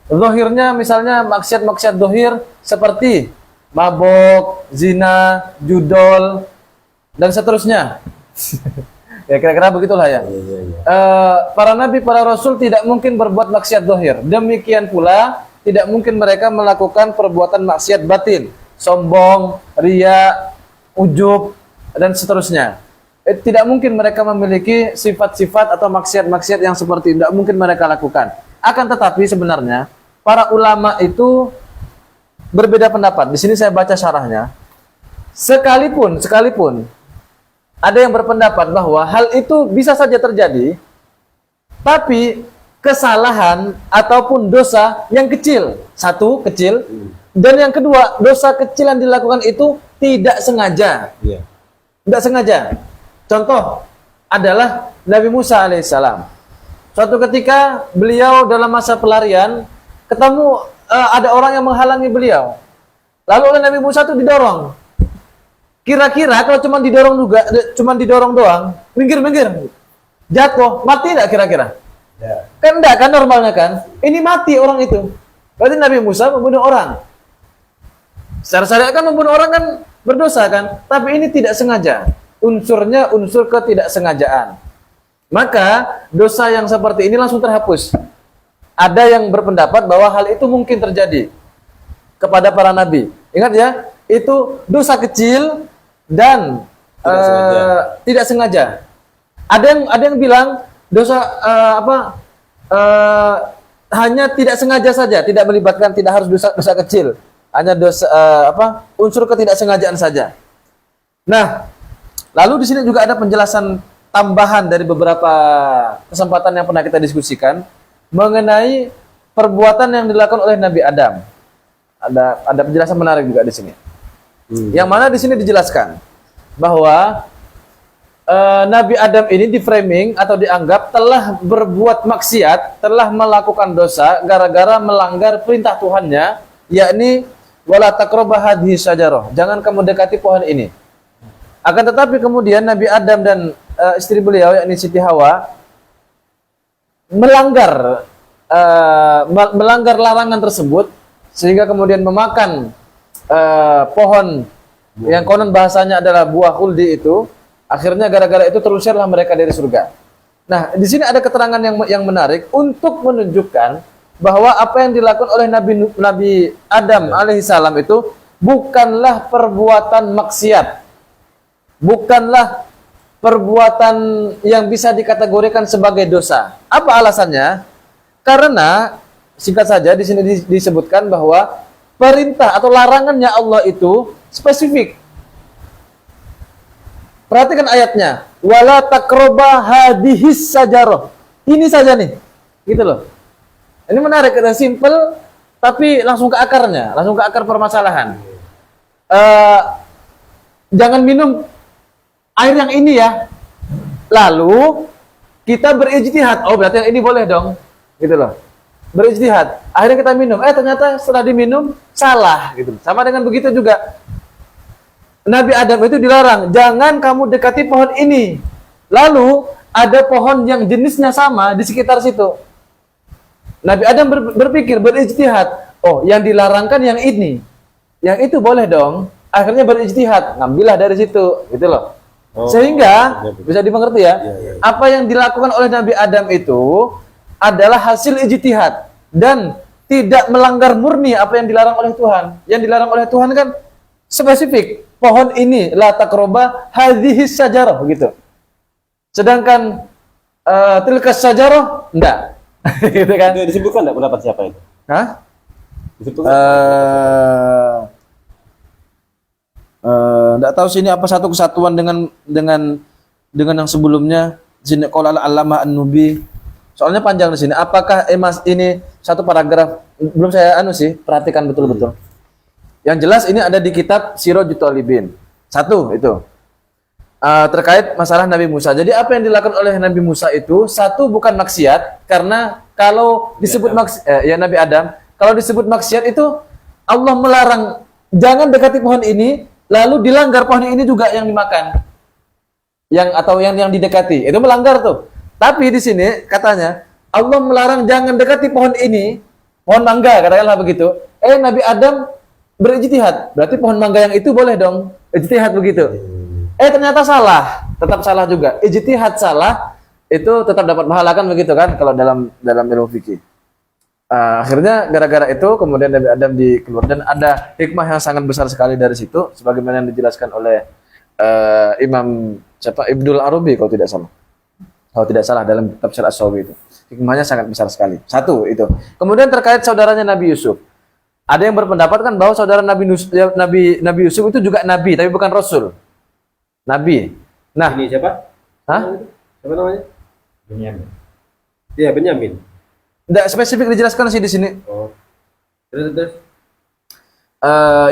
Zahirnya misalnya maksiat-maksiat zahir seperti mabok, zina, judol, dan seterusnya. Ya kira-kira begitulah ya. Para nabi, para rasul tidak mungkin berbuat maksiat zahir. Demikian pula tidak mungkin mereka melakukan perbuatan maksiat batin, sombong, riya, ujub, dan seterusnya. Tidak mungkin mereka memiliki sifat-sifat atau maksiat-maksiat yang seperti itu. Tidak mungkin mereka lakukan. Akan tetapi sebenarnya para ulama itu berbeda pendapat. Di sini saya baca syarahnya. Sekalipun ada yang berpendapat bahwa hal itu bisa saja terjadi, tapi kesalahan ataupun dosa yang kecil, satu kecil, dan yang kedua dosa kecil yang dilakukan itu tidak sengaja. Tidak sengaja. Contoh adalah Nabi Musa alaihissalam. Suatu ketika beliau dalam masa pelarian ketemu ada orang yang menghalangi beliau. Lalu oleh Nabi Musa itu didorong. Kira-kira kalau cuma didorong doang, minggir, jatuh, mati enggak kira-kira? Ya. Kan enggak kan normalnya kan? Ini mati orang itu. Berarti Nabi Musa membunuh orang. Secara syariat kan membunuh orang kan berdosa kan? Tapi ini tidak sengaja. Unsurnya unsur ketidaksengajaan. Maka dosa yang seperti ini langsung terhapus. Ada yang berpendapat bahwa hal itu mungkin terjadi kepada para nabi. Ingat ya, itu dosa kecil dan tidak sengaja. Ada yang bilang dosa hanya tidak sengaja saja, tidak melibatkan, tidak harus dosa kecil, hanya dosa unsur ketidaksengajaan saja. Nah, lalu di sini juga ada penjelasan tambahan dari beberapa kesempatan yang pernah kita diskusikan mengenai perbuatan yang dilakukan oleh Nabi Adam. Ada penjelasan menarik juga di sini. Yang mana di sini dijelaskan bahwa Nabi Adam ini di-framing atau dianggap telah berbuat maksiat, telah melakukan dosa gara-gara melanggar perintah Tuhannya, yakni wala taqrabu hadhihi syajarah, jangan kamu dekati pohon ini. Akan tetapi kemudian Nabi Adam dan istri beliau yakni Siti Hawa melanggar larangan tersebut, sehingga kemudian memakan pohon yang konon bahasanya adalah buah khuldi itu, Akhirnya gara-gara itu terusirlah mereka dari surga. Nah, di sini ada keterangan yang menarik untuk menunjukkan bahwa apa yang dilakukan oleh Nabi Adam alaihissalam itu bukanlah perbuatan maksiat. Bukanlah perbuatan yang bisa dikategorikan sebagai dosa. Apa alasannya? Karena singkat saja di sini disebutkan bahwa perintah atau larangannya Allah itu spesifik. Perhatikan ayatnya, wala taqraba hadhis sajarah. Ini saja nih. Gitu loh. Ini menarik, kita simple tapi langsung ke akarnya, langsung ke akar permasalahan. Jangan minum air yang ini ya. Lalu kita berijtihad. Oh, berarti yang ini boleh dong. Gitu loh. Berijtihad. Akhirnya kita minum. Ternyata setelah diminum salah gitu. Sama dengan begitu juga. Nabi Adam itu dilarang, jangan kamu dekati pohon ini. Lalu ada pohon yang jenisnya sama di sekitar situ. Nabi Adam berpikir, berijtihad. Oh, yang dilarangkan yang ini. Yang itu boleh dong. Akhirnya berijtihad, ngambillah dari situ, gitu loh. Sehingga bisa dimengerti ya. Apa yang dilakukan oleh Nabi Adam itu adalah hasil ijtihad dan tidak melanggar murni apa yang dilarang oleh Tuhan. Yang dilarang oleh Tuhan kan spesifik. Pohon ini la taqraba hadhihi sajarah begitu. Sedangkan tilka sajarah enggak. Gitu kan. Itu disebutkan enggak pendapat siapa itu? Hah? Disebutkan. Enggak tahu sini apa satu kesatuan dengan yang sebelumnya. Sini qala al-allama an-nubi. Soalnya panjang di sini. Apakah ini satu paragraf belum saya perhatikan betul-betul. Yang jelas ini ada di kitab Sirajut Talibin. Satu itu. Terkait masalah Nabi Musa. Jadi apa yang dilakukan oleh Nabi Musa itu satu bukan maksiat karena kalau disebut Nabi Adam, kalau disebut maksiat itu Allah melarang jangan dekati pohon ini, lalu dilanggar pohon ini juga yang dimakan. Yang didekati. Itu melanggar tuh. Tapi di sini katanya Allah melarang jangan dekati pohon ini, pohon mangga katakanlah begitu. Nabi Adam berijtihad, berarti pohon mangga yang itu boleh dong ijtihad begitu. Ternyata salah, tetap salah juga. Ijtihad salah itu tetap dapat pahala kan begitu kan kalau dalam ilmu fikih. Akhirnya gara-gara itu kemudian Nabi Adam dikeluarkan dan ada hikmah yang sangat besar sekali dari situ sebagaimana yang dijelaskan oleh Imam Ibnul Arabi kalau tidak salah. Kalau tidak salah dalam Tafsir As-Sawi itu. Hikmahnya sangat besar sekali. Satu itu. Kemudian terkait saudaranya Nabi Yusuf. Ada yang berpendapat kan bahwa saudara Nabi Yusuf itu juga nabi tapi bukan rasul. Nabi. Nah, Ini siapa? hah? Siapa namanya? Benyamin. Iya, Benyamin. Enggak spesifik dijelaskan sih di sini. Oh. Terus.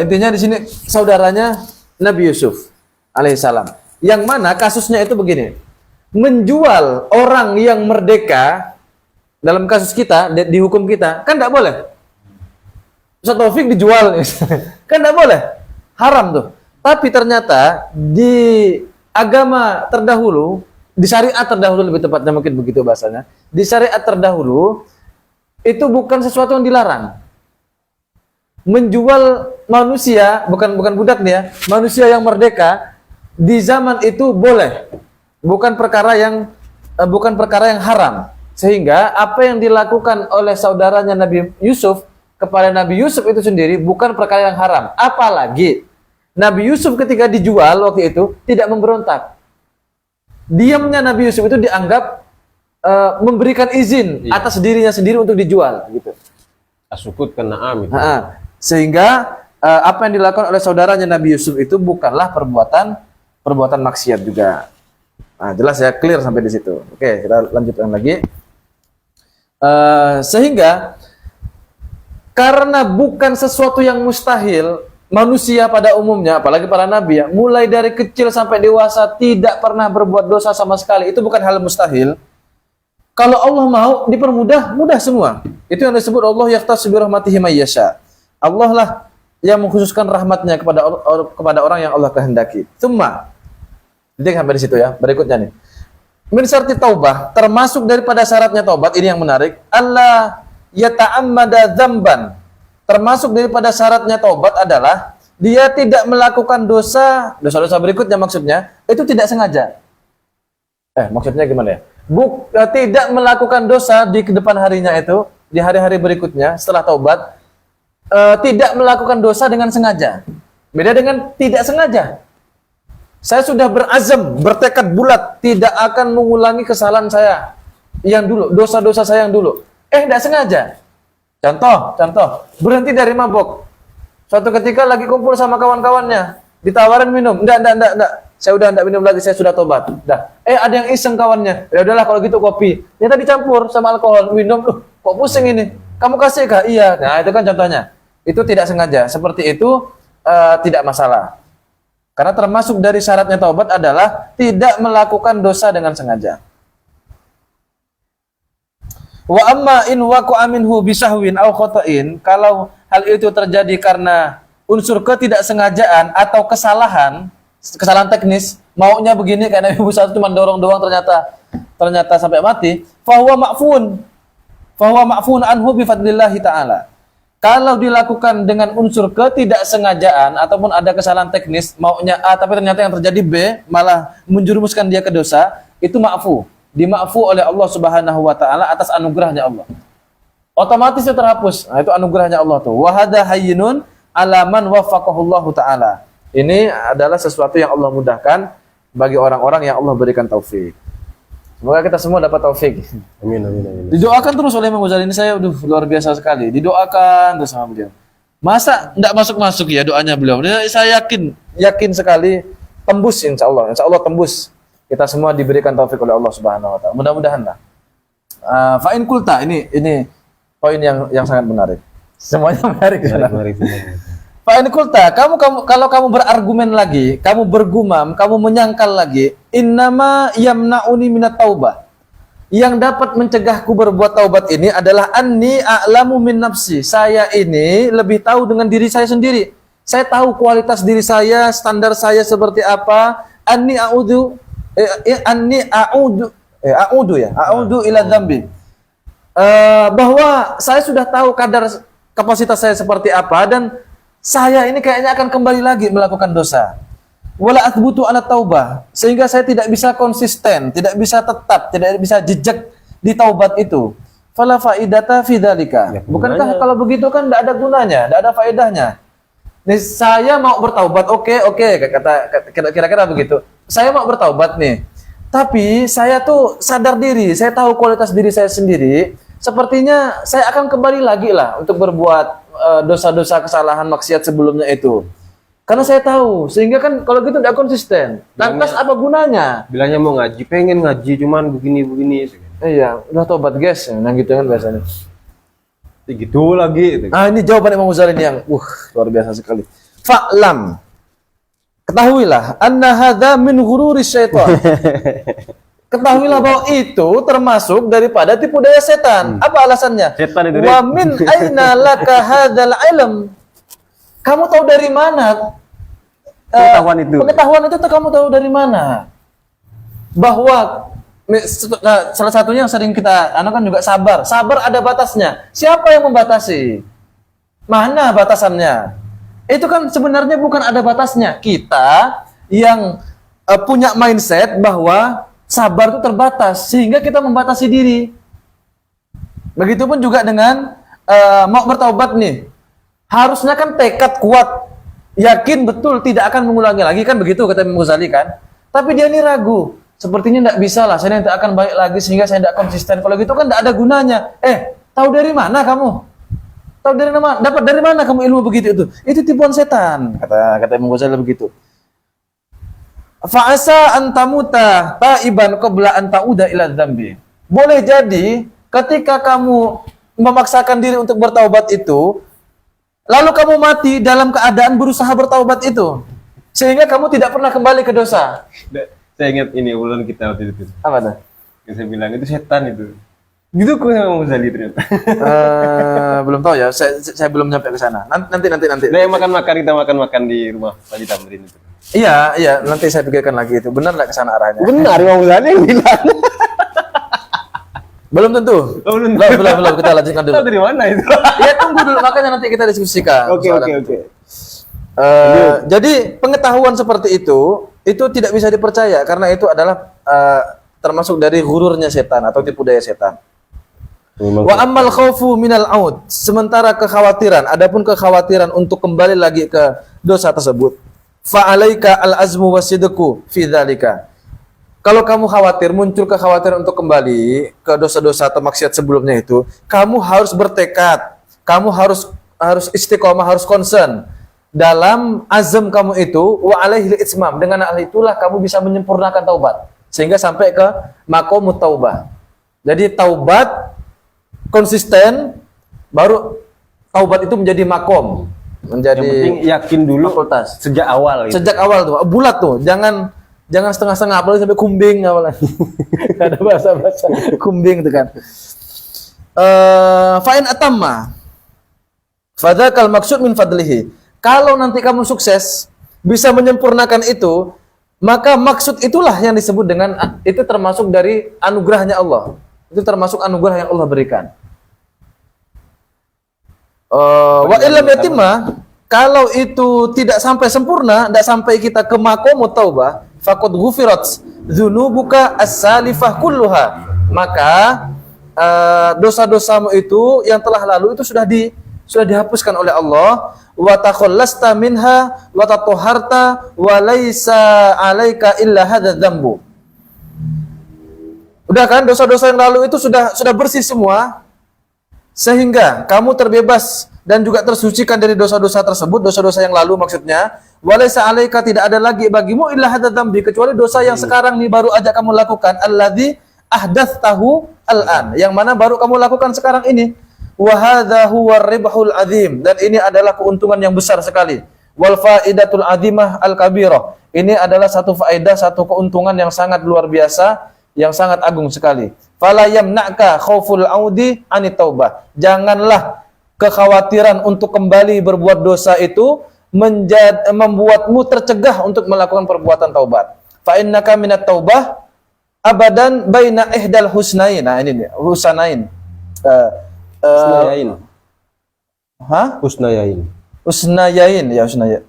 Intinya di sini saudaranya Nabi Yusuf alaihissalam. Yang mana kasusnya itu begini. Menjual orang yang merdeka dalam kasus kita di hukum kita kan enggak boleh. Ustaz Taufik dijual kan enggak boleh. Haram tuh. Tapi ternyata di agama terdahulu, di syariat terdahulu lebih tepatnya mungkin begitu bahasanya. Di syariat terdahulu itu bukan sesuatu yang dilarang. Menjual manusia, bukan budak nih ya, manusia yang merdeka di zaman itu boleh. Bukan perkara yang haram. Sehingga apa yang dilakukan oleh saudaranya Nabi Yusuf kepada Nabi Yusuf itu sendiri bukan perkara yang haram. Apalagi Nabi Yusuf ketika dijual waktu itu tidak memberontak. Diamnya Nabi Yusuf itu dianggap memberikan izin atas dirinya sendiri untuk dijual gitu. Asukut ke Naam itu. Sehingga apa yang dilakukan oleh saudaranya Nabi Yusuf itu bukanlah perbuatan maksiat juga. Nah, jelas ya, clear sampai di situ. Oke, kita lanjutkan lagi. Sehingga karena bukan sesuatu yang mustahil, manusia pada umumnya, apalagi para nabi ya, mulai dari kecil sampai dewasa tidak pernah berbuat dosa sama sekali. Itu bukan hal mustahil. Kalau Allah mau dipermudah, mudah semua. Itu yang disebut Allah yaqtasu bi rahmatihi may yasha. Allah lah yang mengkhususkan rahmatnya kepada orang yang Allah kehendaki. Tsumma. Jadi sampai di situ ya. Berikutnya nih. Min syarti taubah, termasuk daripada syaratnya taubat, ini yang menarik. Allah yata'ammada dzamban. Termasuk daripada syaratnya taubat adalah dia tidak melakukan dosa-dosa berikutnya maksudnya, itu tidak sengaja. Maksudnya gimana ya? Tidak melakukan dosa di kedepan harinya itu, di hari-hari berikutnya setelah taubat, tidak melakukan dosa dengan sengaja. Beda dengan tidak sengaja. Saya sudah berazam, bertekad bulat, tidak akan mengulangi kesalahan saya yang dulu, dosa-dosa saya yang dulu. Tidak sengaja. Contoh, berhenti dari mabok. Suatu ketika lagi kumpul sama kawan-kawannya, ditawarin minum. Enggak. Saya udah enggak minum lagi, saya sudah tobat. Ada yang iseng kawannya. Ya udahlah kalau gitu kopi. Ternyata dicampur sama alkohol, minum. Kok pusing ini? Kamu kasih kah? Iya. Nah, itu kan contohnya. Itu tidak sengaja. Seperti itu tidak masalah. Karena termasuk dari syaratnya taubat adalah tidak melakukan dosa dengan sengaja. Wa amma in waqa'a minhu bisahwin aw khata'in, kalau hal itu terjadi karena unsur ketidaksengajaan atau kesalahan teknis, maunya begini karena ibu satu cuma dorong doang ternyata sampai mati, fa huwa ma'fun anhu bi fadlillahi ta'ala. Kalau dilakukan dengan unsur ketidaksengajaan ataupun ada kesalahan teknis, maunya A tapi ternyata yang terjadi B, malah menjerumuskan dia ke dosa, itu dimaafu oleh Allah Subhanahu wa taala atas anugerahnya Allah. Otomatis itu terhapus. Nah, itu anugerahnya Allah tuh. Wa hadza hayyinun ala man waffaqahullahu taala. Ini adalah sesuatu yang Allah mudahkan bagi orang-orang yang Allah berikan taufik. Semoga kita semua dapat taufik. Amin. Didoakan terus oleh Imam Ghazali ini, saya luar biasa sekali. Didoakan terus sama beliau. Masa enggak masuk-masuk ya doanya beliau. Saya yakin sekali tembus insya Allah tembus. Kita semua diberikan taufik oleh Allah Subhanahu wa taala. Mudah-mudahan lah. Fa in qulta, ini poin yang sangat menarik. Semuanya menarik. Fa in qulta, kalau kamu berargumen lagi, kamu bergumam, kamu menyangkal lagi, innama yamna'uni minat taubah. Yang dapat mencegahku berbuat taubat ini adalah anni a'lamu min nafsi. Saya ini lebih tahu dengan diri saya sendiri. Saya tahu kualitas diri saya, standar saya seperti apa. A'udu ila dzambi. Bahwa saya sudah tahu kadar kapasitas saya seperti apa dan saya ini kayaknya akan kembali lagi melakukan dosa. Wala athbutu ala taubah, sehingga saya tidak bisa konsisten, tidak bisa tetap, tidak bisa jejak di taubat itu. Fala faidata fi dzalika. Bukankah kalau begitu kan tidak ada gunanya, tidak ada faedahnya. Nih, saya mau bertaubat, oke, kira-kira begitu. Saya mau bertaubat nih, tapi saya tuh sadar diri, saya tahu kualitas diri saya sendiri. Sepertinya saya akan kembali lagi lah untuk berbuat dosa-dosa kesalahan maksiat sebelumnya itu. Karena saya tahu, sehingga kan kalau gitu tidak konsisten. Lantas apa gunanya? Bilangnya mau ngaji, pengen ngaji cuman begini. Iya, udah tobat guys, nah gitu kan biasanya. Gitu lagi. Ini jawaban Imam Ghazali yang luar biasa sekali. Fa'lam, ketahuilah anna hadza min ghururi syaitan. Ketahuilah bahwa itu termasuk daripada tipu daya setan. Apa alasannya? Setan itu. Wa min aina laka hadzal ilm? Kamu tahu dari mana? Pengetahuan itu kamu tahu dari mana? Bahwa salah satunya yang sering kita kan juga sabar. Sabar ada batasnya. Siapa yang membatasi? Mana batasannya? Itu kan sebenarnya bukan ada batasnya. Kita yang punya mindset bahwa sabar itu terbatas sehingga kita membatasi diri. Begitupun juga dengan mau bertaubat nih. Harusnya kan tekad kuat, yakin betul tidak akan mengulangi lagi, kan begitu kata Imam Ghazali kan. Tapi dia ini ragu, sepertinya tidak bisa lah, saya tidak akan baik lagi sehingga saya tidak konsisten. Kalau gitu kan tidak ada gunanya. Tahu dari mana kamu? Tahu dari mana? Dapat dari mana kamu ilmu begitu itu? Itu tipuan setan, kata Imam Ghazali begitu. Fa'asa antamuta ta'iban qabla an ta'uda ila dzambi. Boleh jadi ketika kamu memaksakan diri untuk bertaubat itu, lalu kamu mati dalam keadaan berusaha bertaubat itu, sehingga kamu tidak pernah kembali ke dosa. Saya ingat ini obrolan kita waktu itu. Apa tuh? Yang saya bilang itu setan itu. Gitu kok sama Ghazali ternyata. Belum tahu ya, saya belum sampai ke sana. Nanti. Nah, yang kita makan di rumah Pak Tamrin itu. Iya, nanti saya pikirkan lagi itu. Benar nggak ke sana arahnya? Benar, Imam Ghazali yang bilang. Belum tentu. Belum. Kita lanjutkan dulu. Tahu dari mana itu? Ya tunggu dulu, makanya nanti kita diskusikan. Oke. Jadi pengetahuan seperti itu tidak bisa dipercaya karena itu adalah termasuk dari ghururnya setan atau tipu daya setan. Memang Wa ammal khaufu minal aud, sementara kekhawatiran, adapun kekhawatiran untuk kembali lagi ke dosa tersebut, fa alaika al azmu wasidqu fi dzalika. Kalau kamu khawatir, muncul kekhawatiran untuk kembali ke dosa-dosa atau maksiat sebelumnya itu, kamu harus bertekad, kamu harus istiqomah, harus concern dalam azam kamu itu, wa alaihi itsmam, dengan hal itulah kamu bisa menyempurnakan taubat sehingga sampai ke maqamut taubah. Jadi taubat konsisten, baru taubat itu menjadi makom, menjadi yang penting yakin dulu fakultas. sejak awal gitu. Sejak awal tuh, bulat tuh, jangan setengah-setengah, apalagi sampai kumbing apalagi. Ada bahasa kumbing itu kan. Fa'in atamma fadzakal maksud min fadlihi. Kalau nanti kamu sukses bisa menyempurnakan itu, maka maksud itulah yang disebut dengan itu termasuk dari anugerahnya Allah. Itu termasuk anugerah yang Allah berikan. Wa illam yatimma, kalau itu tidak sampai sempurna, tidak sampai kita ke maqamut taubah, faqad ghufirat dzunubuka as-salifah kulluha. Maka dosa-dosamu itu yang telah lalu itu sudah dihapuskan oleh Allah. Wa takhallasta minha wa tatahharta wa laisa 'alaika illa hadzal dzambu. Udah kan, dosa-dosa yang lalu itu sudah bersih semua, sehingga kamu terbebas dan juga tersucikan dari dosa-dosa tersebut, dosa-dosa yang lalu maksudnya. Walaysa 'alaika, tidak ada lagi bagimu illa hadzal dzambi, kecuali dosa yang sekarang nih baru aja kamu lakukan, alladzi ahdatstahu al-an, yang mana baru kamu lakukan sekarang ini. Wa hadza huwa ribhul azim, dan ini adalah keuntungan yang besar sekali. Wal faidatul azimah al-kabirah, ini adalah satu faedah, satu keuntungan yang sangat luar biasa, yang sangat agung sekali. Fala yamna'ka khauful audi anit taubah, janganlah kekhawatiran untuk kembali berbuat dosa itu membuatmu tercegah untuk melakukan perbuatan taubat. Fa innaka minat taubah abadan baina ihdal husnain. Nah ini nih, husnain. Husnayain. Husnayain ya, husnayain.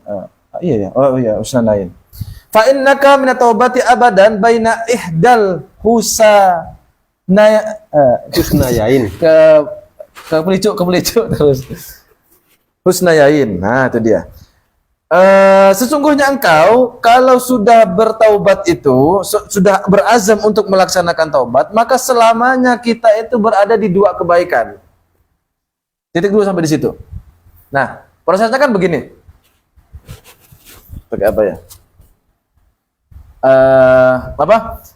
Iya ya. Oh iya, husnayain. Fa innaka minat taubati abadan baina ihdal Husnayain. ke pelicuk terus. Husnayain. Nah, itu dia. Sesungguhnya engkau kalau sudah bertaubat itu, sudah berazam untuk melaksanakan taubat, maka selamanya kita itu berada di dua kebaikan. Titik dulu sampai di situ. Nah, prosesnya kan begini. Pakai apa ya?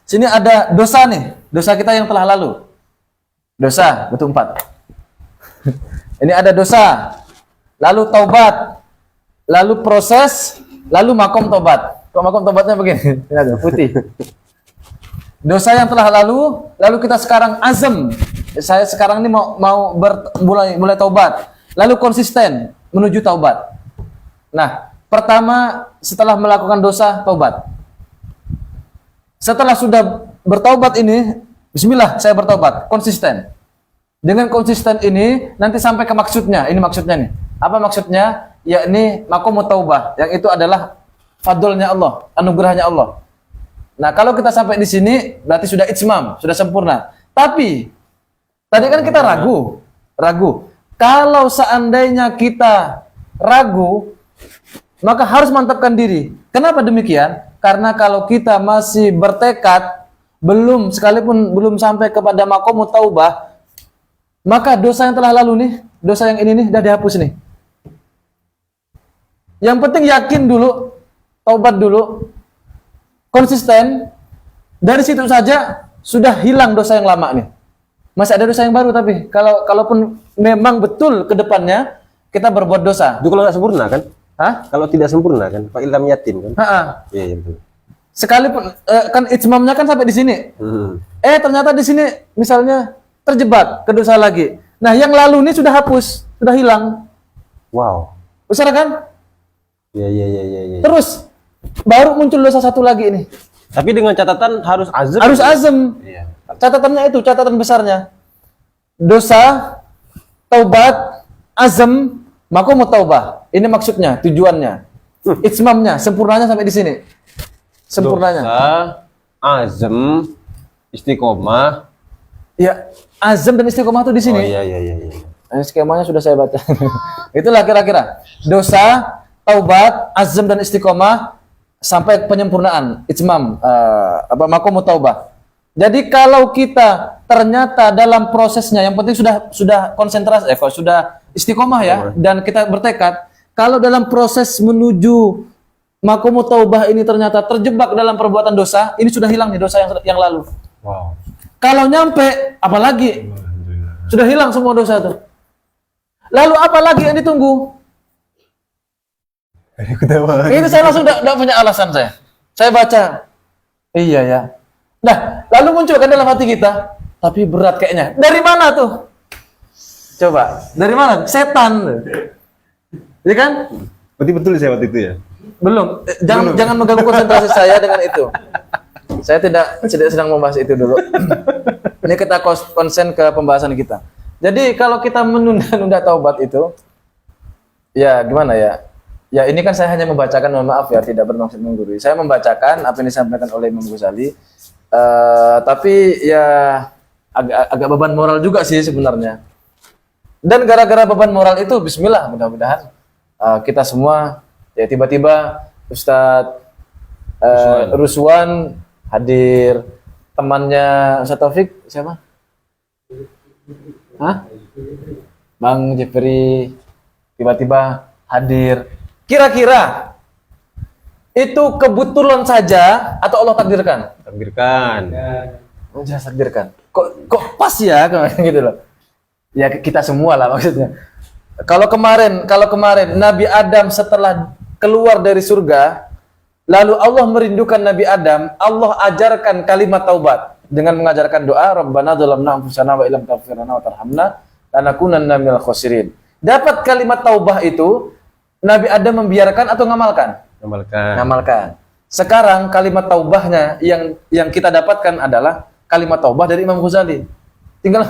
Sini ada dosa nih, dosa kita yang telah lalu. Dosa, betul 4. Ini ada dosa, lalu taubat, lalu proses, lalu makom taubat. Kok makom taubatnya begini? Ini ada putih. Dosa yang telah lalu kita sekarang azam. Saya sekarang ini mau mulai taubat. Lalu konsisten menuju taubat. Nah, pertama setelah melakukan dosa, taubat. Setelah sudah bertaubat ini, bismillah saya bertaubat, konsisten. Dengan konsisten ini nanti sampai ke maksudnya. Ini maksudnya nih. Apa maksudnya? Yakni maqamut taubah, yang itu adalah fadlnya Allah, anugerahnya Allah. Nah, kalau kita sampai di sini berarti sudah itmam, sudah sempurna. Tapi tadi kan kita ragu. Kalau seandainya kita ragu, maka harus mantapkan diri. Kenapa demikian? Karena kalau kita masih bertekad, sekalipun belum sampai kepada maqamut taubah, maka dosa yang telah lalu nih, dosa yang ini nih sudah dihapus nih. Yang penting yakin dulu, taubat dulu, konsisten, dari situ saja sudah hilang dosa yang lama nih. Masih ada dosa yang baru, tapi kalaupun memang betul ke depannya kita berbuat dosa. Itu kalau nggak sempurna kan? Hah? Kalau tidak sempurna kan? Pak Ilham yatim kan? Iya, betul. Sekalipun kan itmamnya kan sampai di sini. Ternyata di sini misalnya terjebak ke dosa lagi. Nah, yang lalu ini sudah hapus, sudah hilang. Wow. Besar kan? Iya. Terus baru muncul dosa satu lagi ini. Tapi dengan catatan harus azam. Harus azam. Iya. Catatannya itu, catatan besarnya. Dosa, taubat, azam, maqamut taubah. Ini maksudnya, tujuannya. Itmamnya, sempurnanya sampai di sini. Sempurnanya. Dosa, azam, istiqomah. Ya, azam dan istiqomah tuh di Oh sini. iya. Ini skemanya sudah saya baca. Itulah kira-kira. Dosa, taubat, azam dan istiqomah sampai penyempurnaan, itmam, maqamut taubah. Jadi kalau kita ternyata dalam prosesnya yang penting sudah konsentrasi, kalau sudah istiqomah ya, dan kita bertekad, kalau dalam proses menuju maqamut taubah ini ternyata terjebak dalam perbuatan dosa, ini sudah hilang nih dosa yang lalu. Wow. Kalau nyampe, apalagi sudah hilang semua dosa itu. Lalu apa lagi yang ditunggu? Itu saya langsung tidak punya alasan saya. Saya baca, iya ya. Nah, lalu muncul kan dalam hati kita, tapi berat kayaknya. Dari mana tuh? Coba, dari mana? Setan. Iya kan? Berarti betul saya waktu itu ya? Belum. Jangan mengganggu konsentrasi saya dengan itu. Saya tidak sedang membahas itu dulu. Ini kita konsen ke pembahasan kita. Jadi kalau kita menunda-nunda taubat itu, ya gimana ya? Ya ini kan saya hanya membacakan, mohon maaf ya, tidak bermaksud menggurui. Saya membacakan apa yang disampaikan oleh Imam Ghazali, tapi ya agak beban moral juga sih sebenarnya. Dan gara-gara beban moral itu, bismillah, mudah-mudahan kita semua, ya tiba-tiba Ustadz Ruswan hadir, temannya Ustadz Taufik, siapa? Hah? Bang Jeffrey tiba-tiba hadir. Kira-kira itu kebetulan saja atau Allah takdirkan? Takdirkan. Allah takdirkan. Kok pas ya kayak gitu loh. Ya kita semua lah maksudnya. Kalau kemarin Nabi Adam setelah keluar dari surga, lalu Allah merindukan Nabi Adam, Allah ajarkan kalimat taubat dengan mengajarkan doa, Rabbana dzalamna anfusana wa illam taghfir lana wa tarhamna lanakunanna minal khasirin. Dapat kalimat taubah itu Nabi Adam membiarkan atau ngamalkan? Ngamalkan. Sekarang kalimat taubahnya yang kita dapatkan adalah kalimat taubah dari Imam Ghazali. Tinggal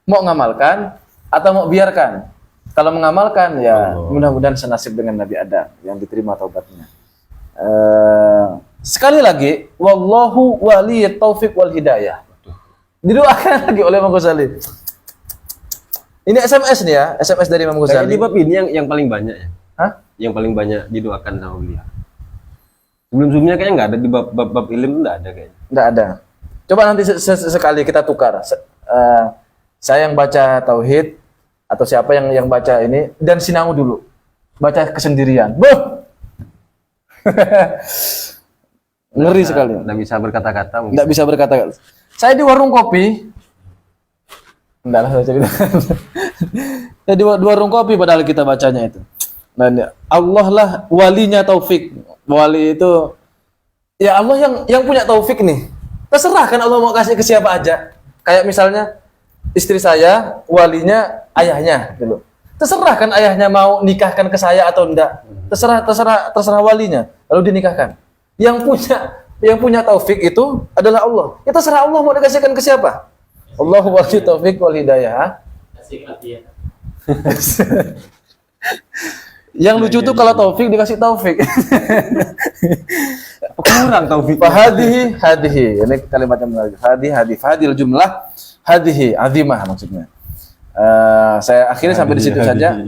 mau ngamalkan atau mau biarkan. Kalau mengamalkan ya mudah-mudahan senasib dengan Nabi Adam yang diterima taubatnya. Sekali lagi, wallahu waliyut taufik wal hidayah. Didoakan lagi oleh Imam Ghazali. Ini SMS nih ya, SMS dari Imam Ghazali. Di bab ini yang paling banyak ya. Hah? Yang paling banyak didoakan sama beliau. Sebelum-sebelumnya kayaknya nggak ada di bab ilmu, nggak ada kayaknya. Nggak ada. Coba nanti sekali kita tukar. Saya yang baca tauhid atau siapa yang baca ini dan sinau dulu. Baca kesendirian. Boh. Ngeri sekali. Nggak bisa berkata-kata. Nggak bisa berkata-kata. Saya di warung kopi. Enggak lah saya cerita. Saya di warung kopi padahal kita bacanya itu. Dan Allah lah walinya taufik. Wali itu ya Allah yang punya taufik nih. Terserah kan Allah mau kasih ke siapa aja. Kayak misalnya istri saya walinya ayahnya gitu. Terserah kan ayahnya mau nikahkan ke saya atau enggak. Terserah walinya lalu dinikahkan. Yang punya taufik itu adalah Allah. Ya terserah Allah mau dikasihkan ke siapa. Allahu waliyut taufik wal hidayah. Asik latihan. Yang lucu tuh kalau taufik dikasih taufik. Kurang taufik. Hadihi. Ini kalimat yang menarik. Hadil jumlah hadihi azimah maksudnya. Saya akhiri sampai di situ saja.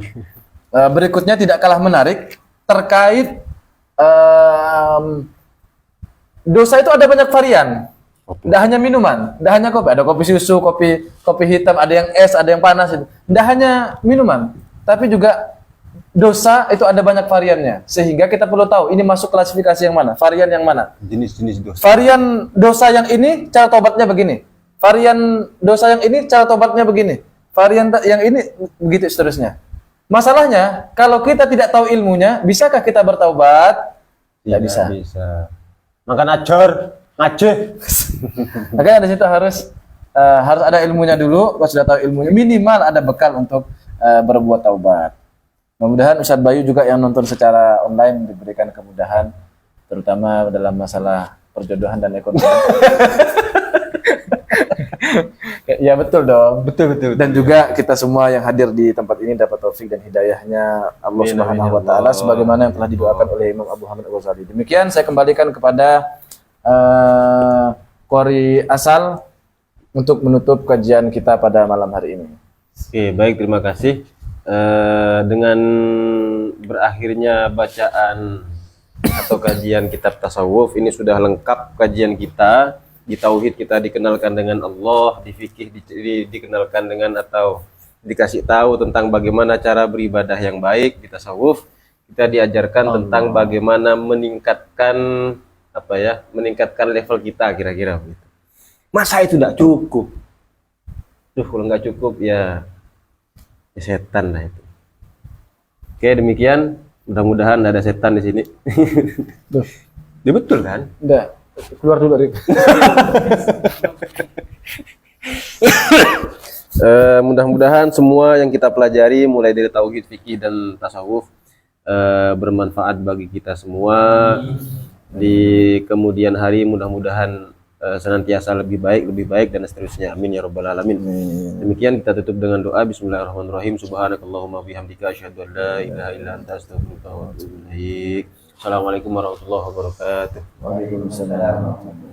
Berikutnya tidak kalah menarik terkait dosa itu ada banyak varian. Tidak hanya minuman, tidak hanya kopi. Ada kopi susu, kopi hitam, ada yang es, ada yang panas. Tidak hanya minuman, tapi juga dosa itu ada banyak variannya. Sehingga kita perlu tahu ini masuk klasifikasi yang mana, varian yang mana. Jenis-jenis dosa. Varian dosa yang ini cara tobatnya begini. Varian dosa yang ini cara tobatnya begini. Varian yang ini begitu seterusnya. Masalahnya kalau kita tidak tahu ilmunya, bisakah kita bertaubat? Tidak bisa. Makan ajar, ngajeh. Makanya di situ harus ada ilmunya dulu. Kalau sudah tahu ilmunya, minimal ada bekal untuk berbuat taubat. Mudah-mudahan Ustadz Bayu juga yang nonton secara online diberikan kemudahan, terutama dalam masalah perjodohan dan ekonomi. Iya betul dong. Betul. Dan juga kita semua yang hadir di tempat ini dapat taufik dan hidayahnya Allah Amin, Subhanahu amin, wa taala Allah. sebagaimana yang telah didoakan oleh Imam Abu Hamid Al-Ghazali. Demikian saya kembalikan kepada Qori Asal untuk menutup kajian kita pada malam hari ini. Oke, baik, terima kasih. Dengan berakhirnya bacaan atau kajian kitab tasawuf, ini sudah lengkap kajian kita. Di tauhid kita dikenalkan dengan Allah, di fikih dikenalkan dengan atau dikasih tahu tentang bagaimana cara beribadah yang baik. Di tasawuf kita diajarkan tentang bagaimana meningkatkan meningkatkan level kita kira-kira begitu. Masa itu tidak cukup? Kalau nggak cukup ya setan lah itu. Oke, demikian. Mudah-mudahan ada setan di sini. Tuh. Ya betul kan? Udah, keluar dulu dari. Mudah-mudahan semua yang kita pelajari mulai dari tauhid, fikih dan tasawuf bermanfaat bagi kita semua. Di kemudian hari mudah-mudahan senantiasa lebih baik dan seterusnya. Amin ya rabbal alamin. Demikian kita tutup dengan doa. Bismillahirrahmanirrahim. Subhanakallahumma bihamdika asyhadu an la ilaha illa anta astaghfiruka wa atubu ilaik. Assalamualaikum warahmatullahi wabarakatuh. Waalaikumsalam.